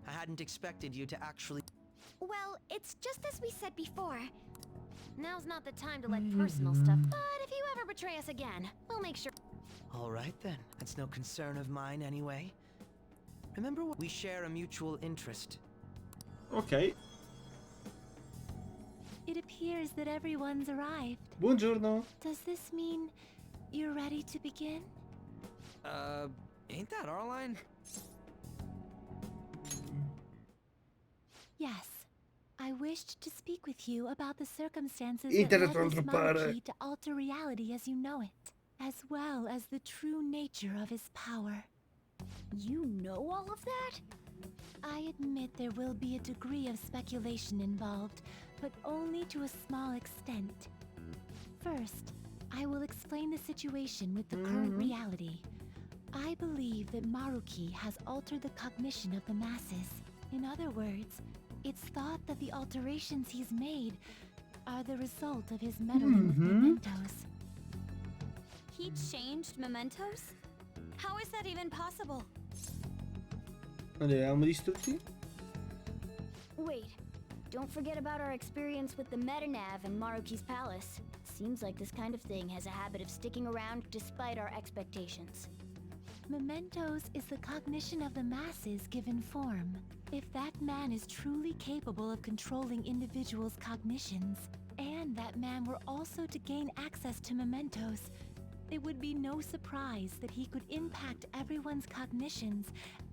I hadn't expected you to actually. Well, it's just as we said before. Now's not the time to let personal stuff... But if you ever betray us again, we'll make sure... All right then. That's no concern of mine anyway. Remember, we share a mutual interest. Ok. It appears that everyone's arrived. Buongiorno. Does this mean you're ready to begin? Ain't that our line? Yes. I wished to speak with you about the circumstances Internet that led Miss trompare. Maruki to alter reality as you know it, as well as the true nature of his power. You know all of that? I admit there will be a degree of speculation involved, but only to a small extent. First, I will explain the situation with the current reality. I believe that Maruki has altered the cognition of the masses. In other words, it's thought that the alterations he's made are the result of his meddling with mementos. He changed mementos? How is that even possible? Li avevamo distrutti? Wait, don't forget about our experience with the Metanav and Maruki's palace. Seems like this kind of thing has a habit of sticking around despite our expectations. Mementos is the cognition of the masses given form. If that man is truly capable of controlling individuals' cognitions, and that man were also to gain access to mementos, it would be no surprise that he could impact everyone's cognitions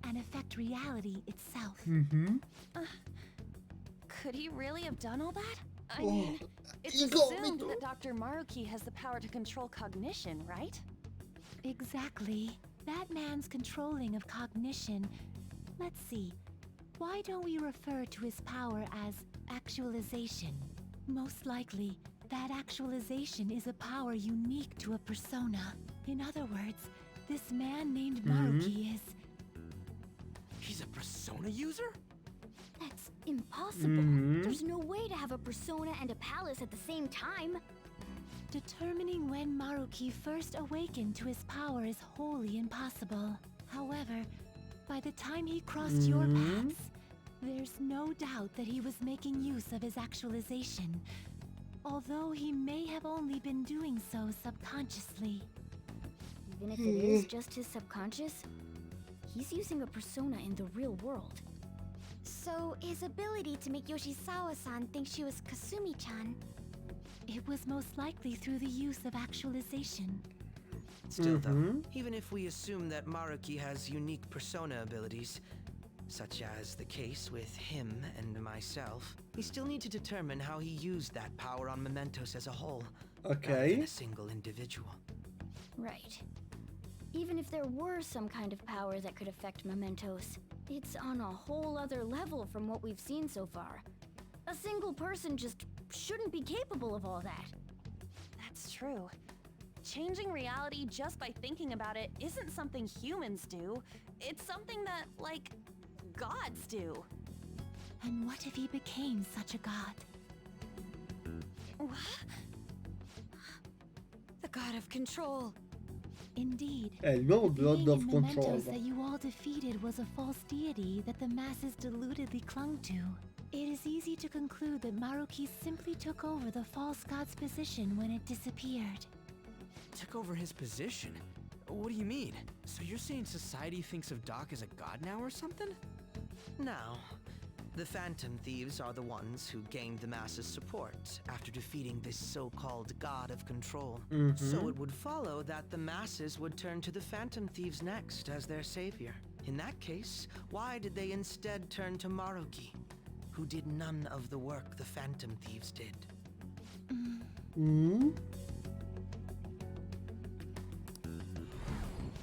and affect reality itself. Could he really have done all that? I Oh, mean, it's he got me assumed too. that Dr. Maruki has the power to control cognition, right? Exactly. That man's controlling of cognition. Let's see. Why don't we refer to his power as actualization? Most likely, that actualization is a power unique to a persona. In other words, this man named Maruki is... He's a persona user? That's impossible. There's no way to have a persona and a palace at the same time. Determining when Maruki first awakened to his power is wholly impossible. However, by the time he crossed your paths, there's no doubt that he was making use of his actualization, although he may have only been doing so subconsciously. Even if it is just his subconscious, he's using a persona in the real world. So, his ability to make Yoshizawa-san think she was Kasumi-chan. It was most likely through the use of actualization. Still though, even if we assume that Maruki has unique persona abilities, such as the case with him and myself, we still need to determine how he used that power on mementos as a whole, rather than a single individual. Right. Even if there were some kind of power that could affect mementos, it's on a whole other level from what we've seen so far. A single person just shouldn't be capable of all that. That's true. Changing reality just by thinking about it isn't something humans do. It's something that, like, gods do. And what if he became such a god? The god of control. Indeed. Il nuovo The God being of in Control. mementos that you all defeated was a false deity that the masses deludedly clung to. It is easy to conclude that Maruki simply took over the false god's position when it disappeared. Took over his position? What do you mean? So you're saying society thinks of Doc as a god now or something? Now, the Phantom Thieves are the ones who gained the masses' support after defeating this so-called God of Control. So it would follow that the masses would turn to the Phantom Thieves next as their savior. In that case, why did they instead turn to Maruki, who did none of the work the Phantom Thieves did?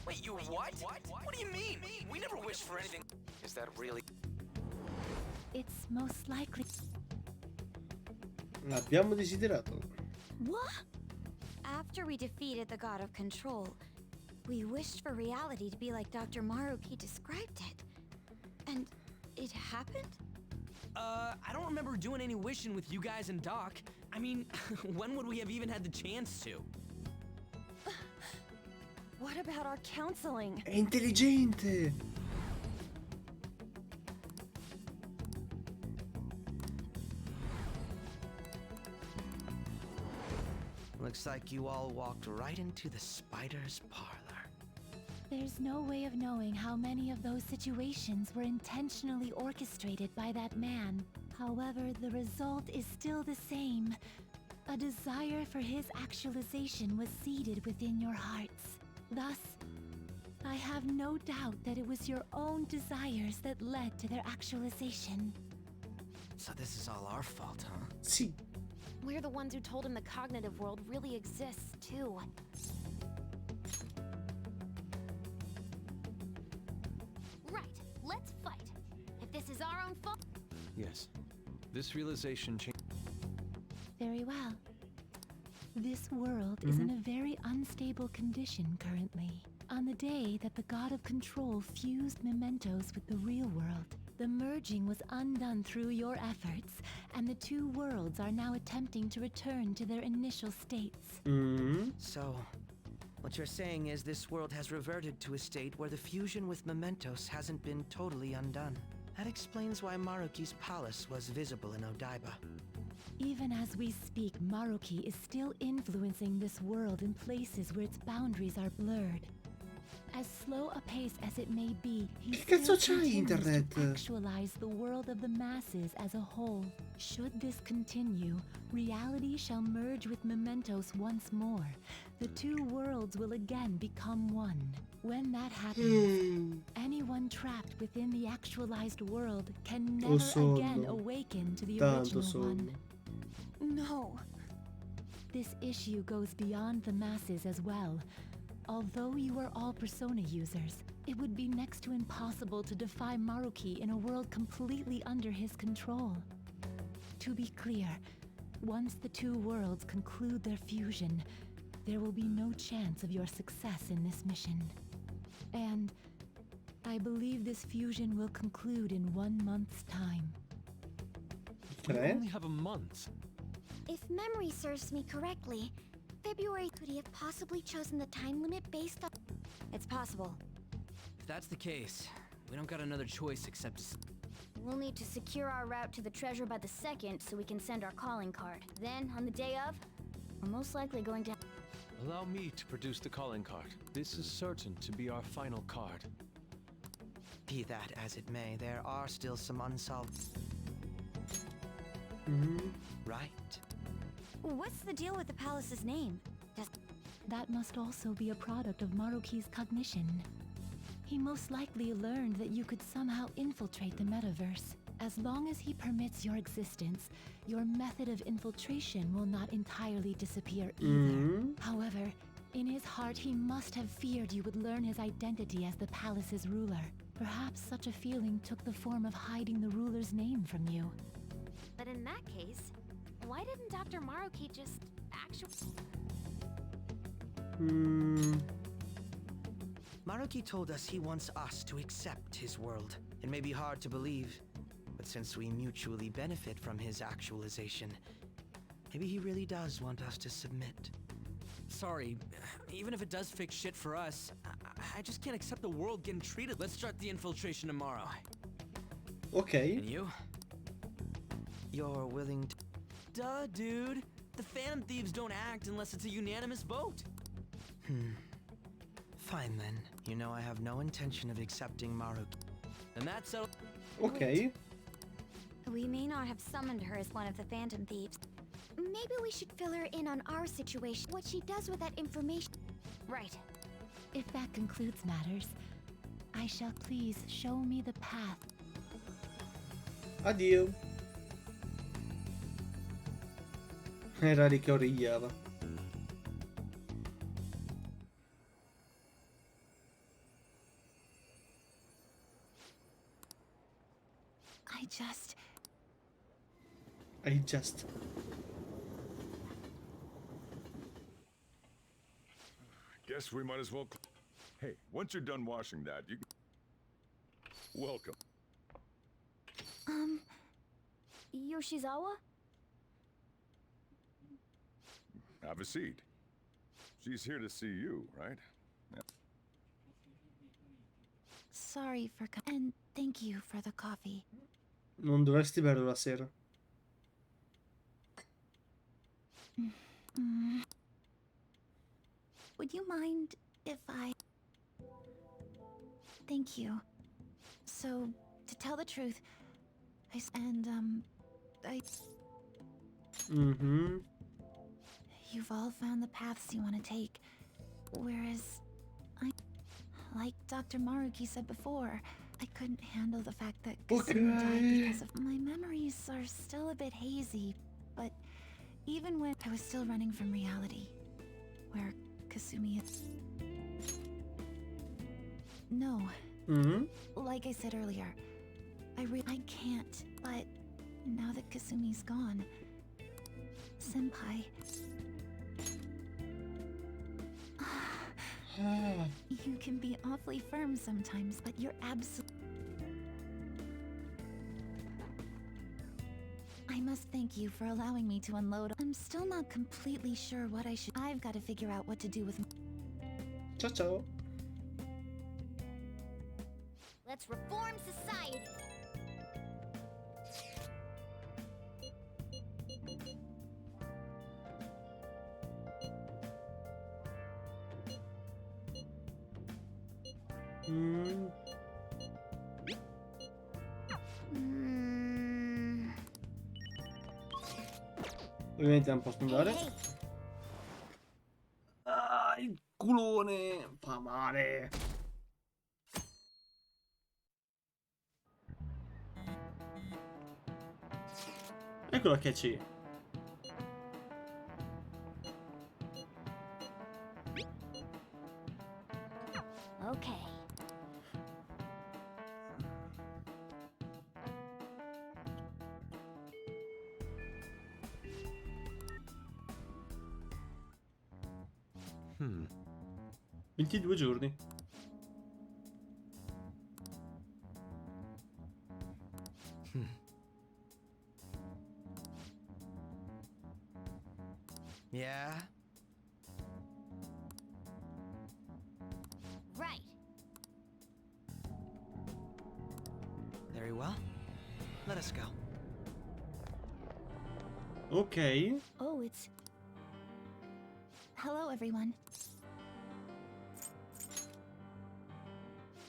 Wait, you what? What do you mean? We never wished for anything. Is that really? It's most likely... Abbiamo desiderato. What? After we defeated the God of Control, we wished for reality to be like Dr. Maruki described it. And it happened? I don't remember doing any wishing with you guys and Doc. I mean, when would we have even had the chance to? What about our counseling? È intelligente. Looks like you all walked right into the spider's parlor. There's no way of knowing how many of those situations were intentionally orchestrated by that man. However, the result is still the same. A desire for his actualization was seeded within your hearts. Thus, I have no doubt that it was your own desires that led to their actualization. So this is all our fault, huh? Sì. We're the ones who told him the cognitive world really exists, too. Right, let's fight. If this is our own fault. Yes. This realization changed. Very well. This world is in a very unstable condition currently. On the day that the God of Control fused mementos with the real world, the merging was undone through your efforts, and the two worlds are now attempting to return to their initial states. So, what you're saying is this world has reverted to a state where the fusion with mementos hasn't been totally undone. That explains why Maruki's palace was visible in Odaiba. Even as we speak, Maruki is still influencing this world in places where its boundaries are blurred. As slow a pace as it may be, he Che cazzo still c'hai continues internet? to actualize the world of the masses as a whole. Should this continue, reality shall merge with mementos once more. The two worlds will again become one. When that happens, anyone trapped within the actualized world can never again awaken to the original one. No. This issue goes beyond the masses as well. Although you are all Persona users, it would be next to impossible to defy Maruki in a world completely under his control. To be clear, once the two worlds conclude their fusion, there will be no chance of your success in this mission. And I believe this fusion will conclude in 1 month's time. We only have a month. If memory serves me correctly, February could he have possibly chosen the time limit based on... It's possible. If that's the case, we don't got another choice except... We'll need to secure our route to the treasure by the 2nd so we can send our calling card. Then, on the day of, we're most likely going to... Allow me to produce the calling card. This is certain to be our final card. Be that as it may, there are still some unsolved... Right? What's the deal with the palace's name? That must also be a product of Maruki's cognition. He most likely learned that you could somehow infiltrate the metaverse. As long as he permits your existence, your method of infiltration will not entirely disappear either. However, in his heart he must have feared you would learn his identity as the palace's ruler. Perhaps such a feeling took the form of hiding the ruler's name from you. But in that case, why didn't Dr. Maruki just actually... Maruki told us he wants us to accept his world. It may be hard to believe, but since we mutually benefit from his actualization, maybe he really does want us to submit. Sorry, even if it does fix shit for us, I just can't accept the world getting treated. Let's start the infiltration tomorrow. Okay. And you? You're willing to... Duh, dude. The Phantom Thieves don't act unless it's a unanimous vote. Fine then. You know I have no intention of accepting Maruki. And that's so... Okay. We may not have summoned her as one of the Phantom Thieves. Maybe we should fill her in on our situation, what she does with that information. Right. If that concludes matters, I shall please show me the path. Addio. Era lì che origliava. I just... Guess we might as well... Hey, once you're done washing that, you can... Welcome. Yoshizawa? Have a seat. She's here to see you, right? Yeah. Sorry for and thank you for the coffee. Non dovresti berlo la sera. Would you mind if I... Thank you. So, to tell the truth, I Mhm. you've all found the paths you want to take, whereas like Dr. Maruki said before, I couldn't handle the fact that Kasumi died because of my memories are still a bit hazy, but even when I was still running from reality, where Kasumi is. No. Mhm. Like I said earlier, I can't, but now that Kasumi's gone, Senpai. You can be awfully firm sometimes, but you're I must thank you for allowing me to unload. I'm still not completely sure what I should. I've got to figure out what to do with. Ciao ciao. Let's reform society. Ovviamente non posso andare. Ah, il culone fa male. Eccola che c'è. Okay. Hmm. 22 giorni. Yeah? Right. Very well. Let us go. Ok. Oh, it's. Hello, everyone.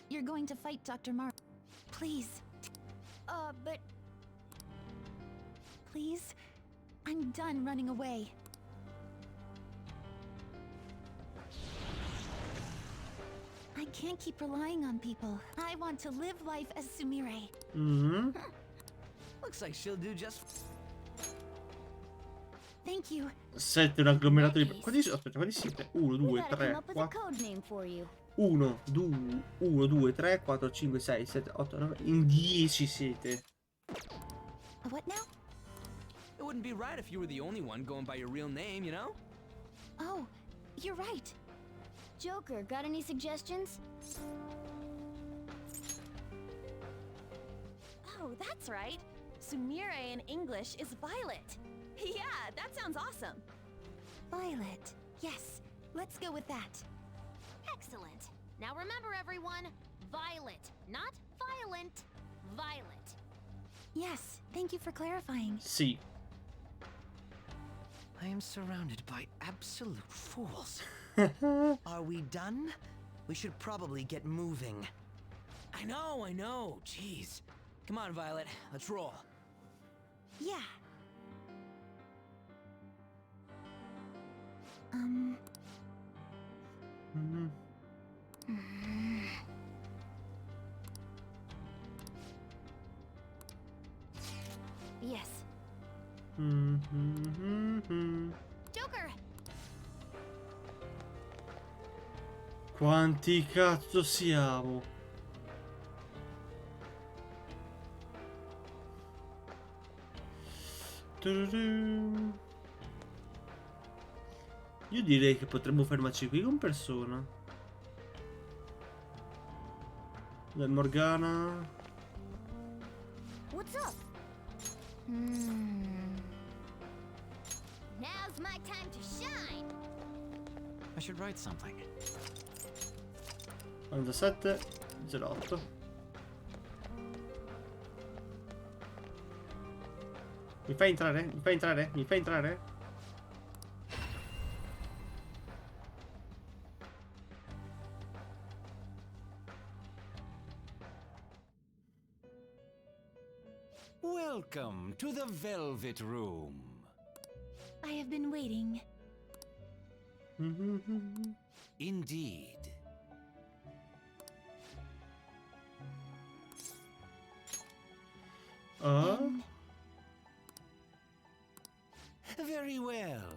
You're going to fight Dr. Please. But. Please? I'm done running away. I can't keep relying on people. I want to live life as Sumire. Mhm. Looks like she'll do just. Thank you. 7 un agglomerato di. Aspetta, quanti siete? 1, 2, Gotta come 3, up with a 4. code name for you. 1, 2, 3, 4, 5, 6, 7, 8, 9. In 10 siete. What now? It wouldn't be right if you were the only one going by your real name, you know? Oh, you're right. Joker, got any suggestions? Oh, that's right. Sumire in English is Violet. Yeah, that sounds awesome. Violet. Yes, let's go with that. Excellent. Now remember, everyone, Violet, not violent. Violet. Yes, thank you for clarifying. Sì. I am surrounded by absolute fools. Are we done? We should probably get moving. I know. Jeez. Come on, Violet. Let's roll. Yeah. Yes. Joker! Quanti cazzo siamo? Io direi che potremmo fermarci qui con Persona. Del Morgana. What's up? Now's my time to shine. I should write something. 47 08. Mi fai entrare? Mi fai entrare? Mi fai entrare? Welcome to the Velvet Room. I have been waiting. Indeed. Very well.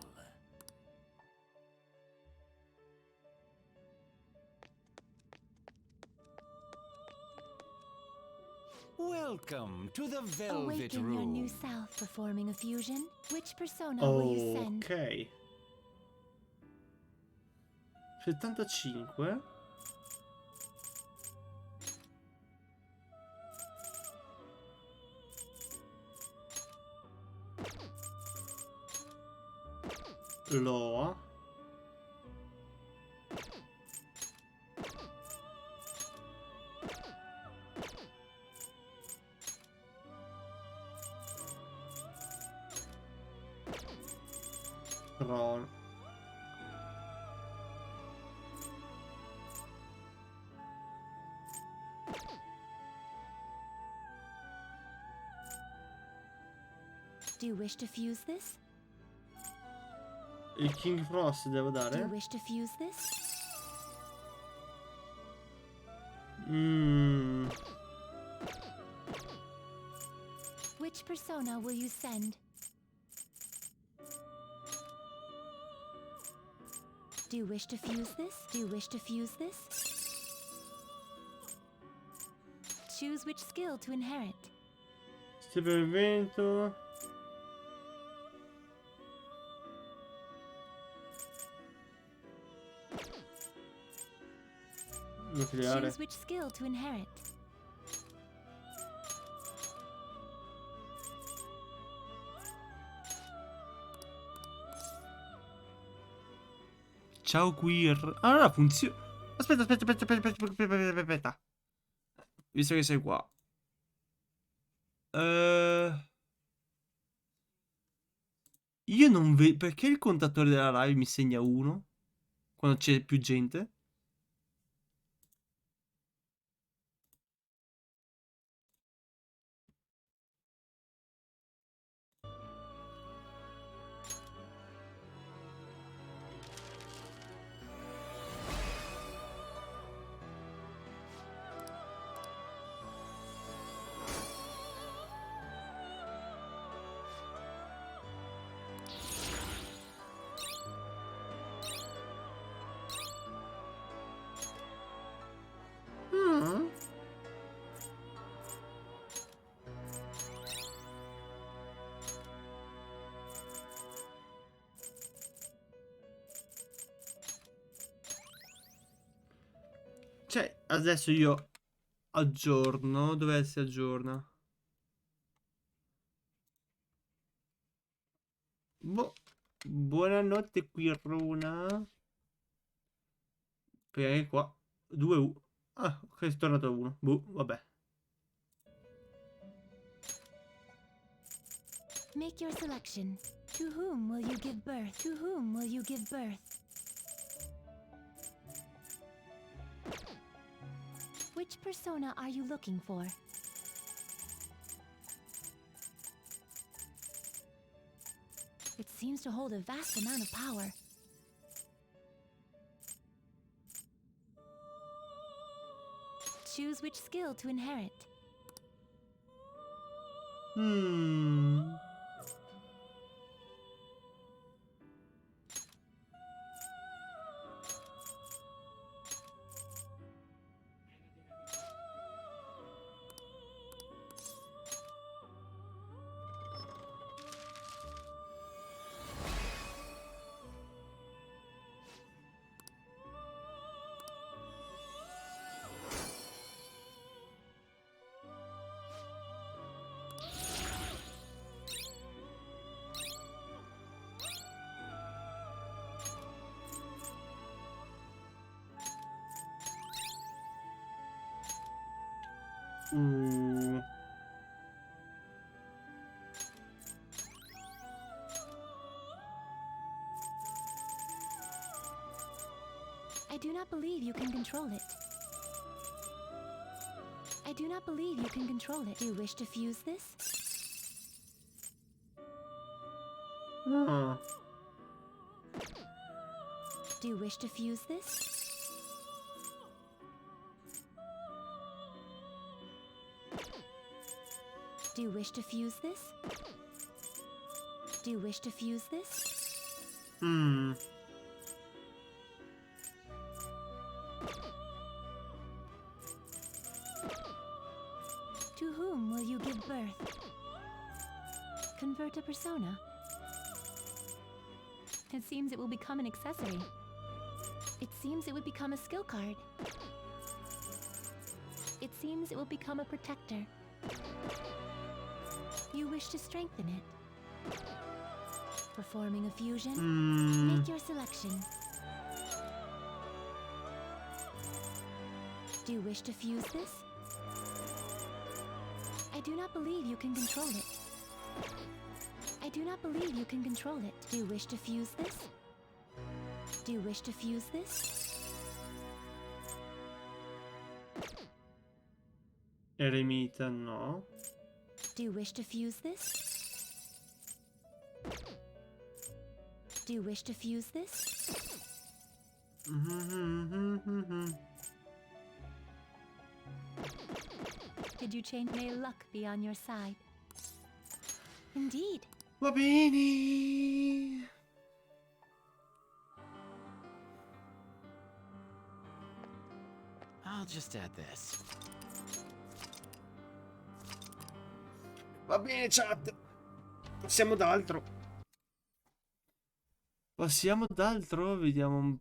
Welcome to the Velvet Awaken Room. your new self performing a fusion. Which persona will you send? Ok. 75. Loa. Ron. Do you wish to fuse this? Il King Frost devo Do you dare? wish to fuse this? Which persona will you send? Do you wish to fuse this? Do you wish to fuse this? Choose which skill to inherit. Ste per il vento. Nucleare. Choose which skill to inherit. Ciao Queer. Allora funziona. Aspetta. Visto che sei qua. Io non vedo. Perché il contatore della live mi segna 1? Quando c'è più gente? Cioè, adesso io aggiorno. Dove si aggiorna? Buonanotte Quirruna. Perché qua 2U. Ah, ok, è tornato a 1. Vabbè. Make your selection. To whom will you give birth? To whom will you give birth? Which persona are you looking for? It seems to hold a vast amount of power. Choose which skill to inherit. I do not believe you can control it. I do not believe you can control it. Do you wish to fuse this? Ah. Do you wish to fuse this? Do you wish to fuse this? Do you wish to fuse this? Hmm. To whom will you give birth? Convert a persona? It seems it will become an accessory. It seems it would become a skill card. It seems it will become a protector. You wish to strengthen it. Performing a fusion? Make your selection. Do you wish to fuse this? I do not believe you can control it. I do not believe you can control it. Do you wish to fuse this? Do you wish to fuse this? Eremita, no. Do you wish to fuse this? Do you wish to fuse this? Did you change? May luck be on your side. Indeed. Va bene. I'll just add this. Va bene, chat. Passiamo d'altro. Passiamo d'altro, vediamo un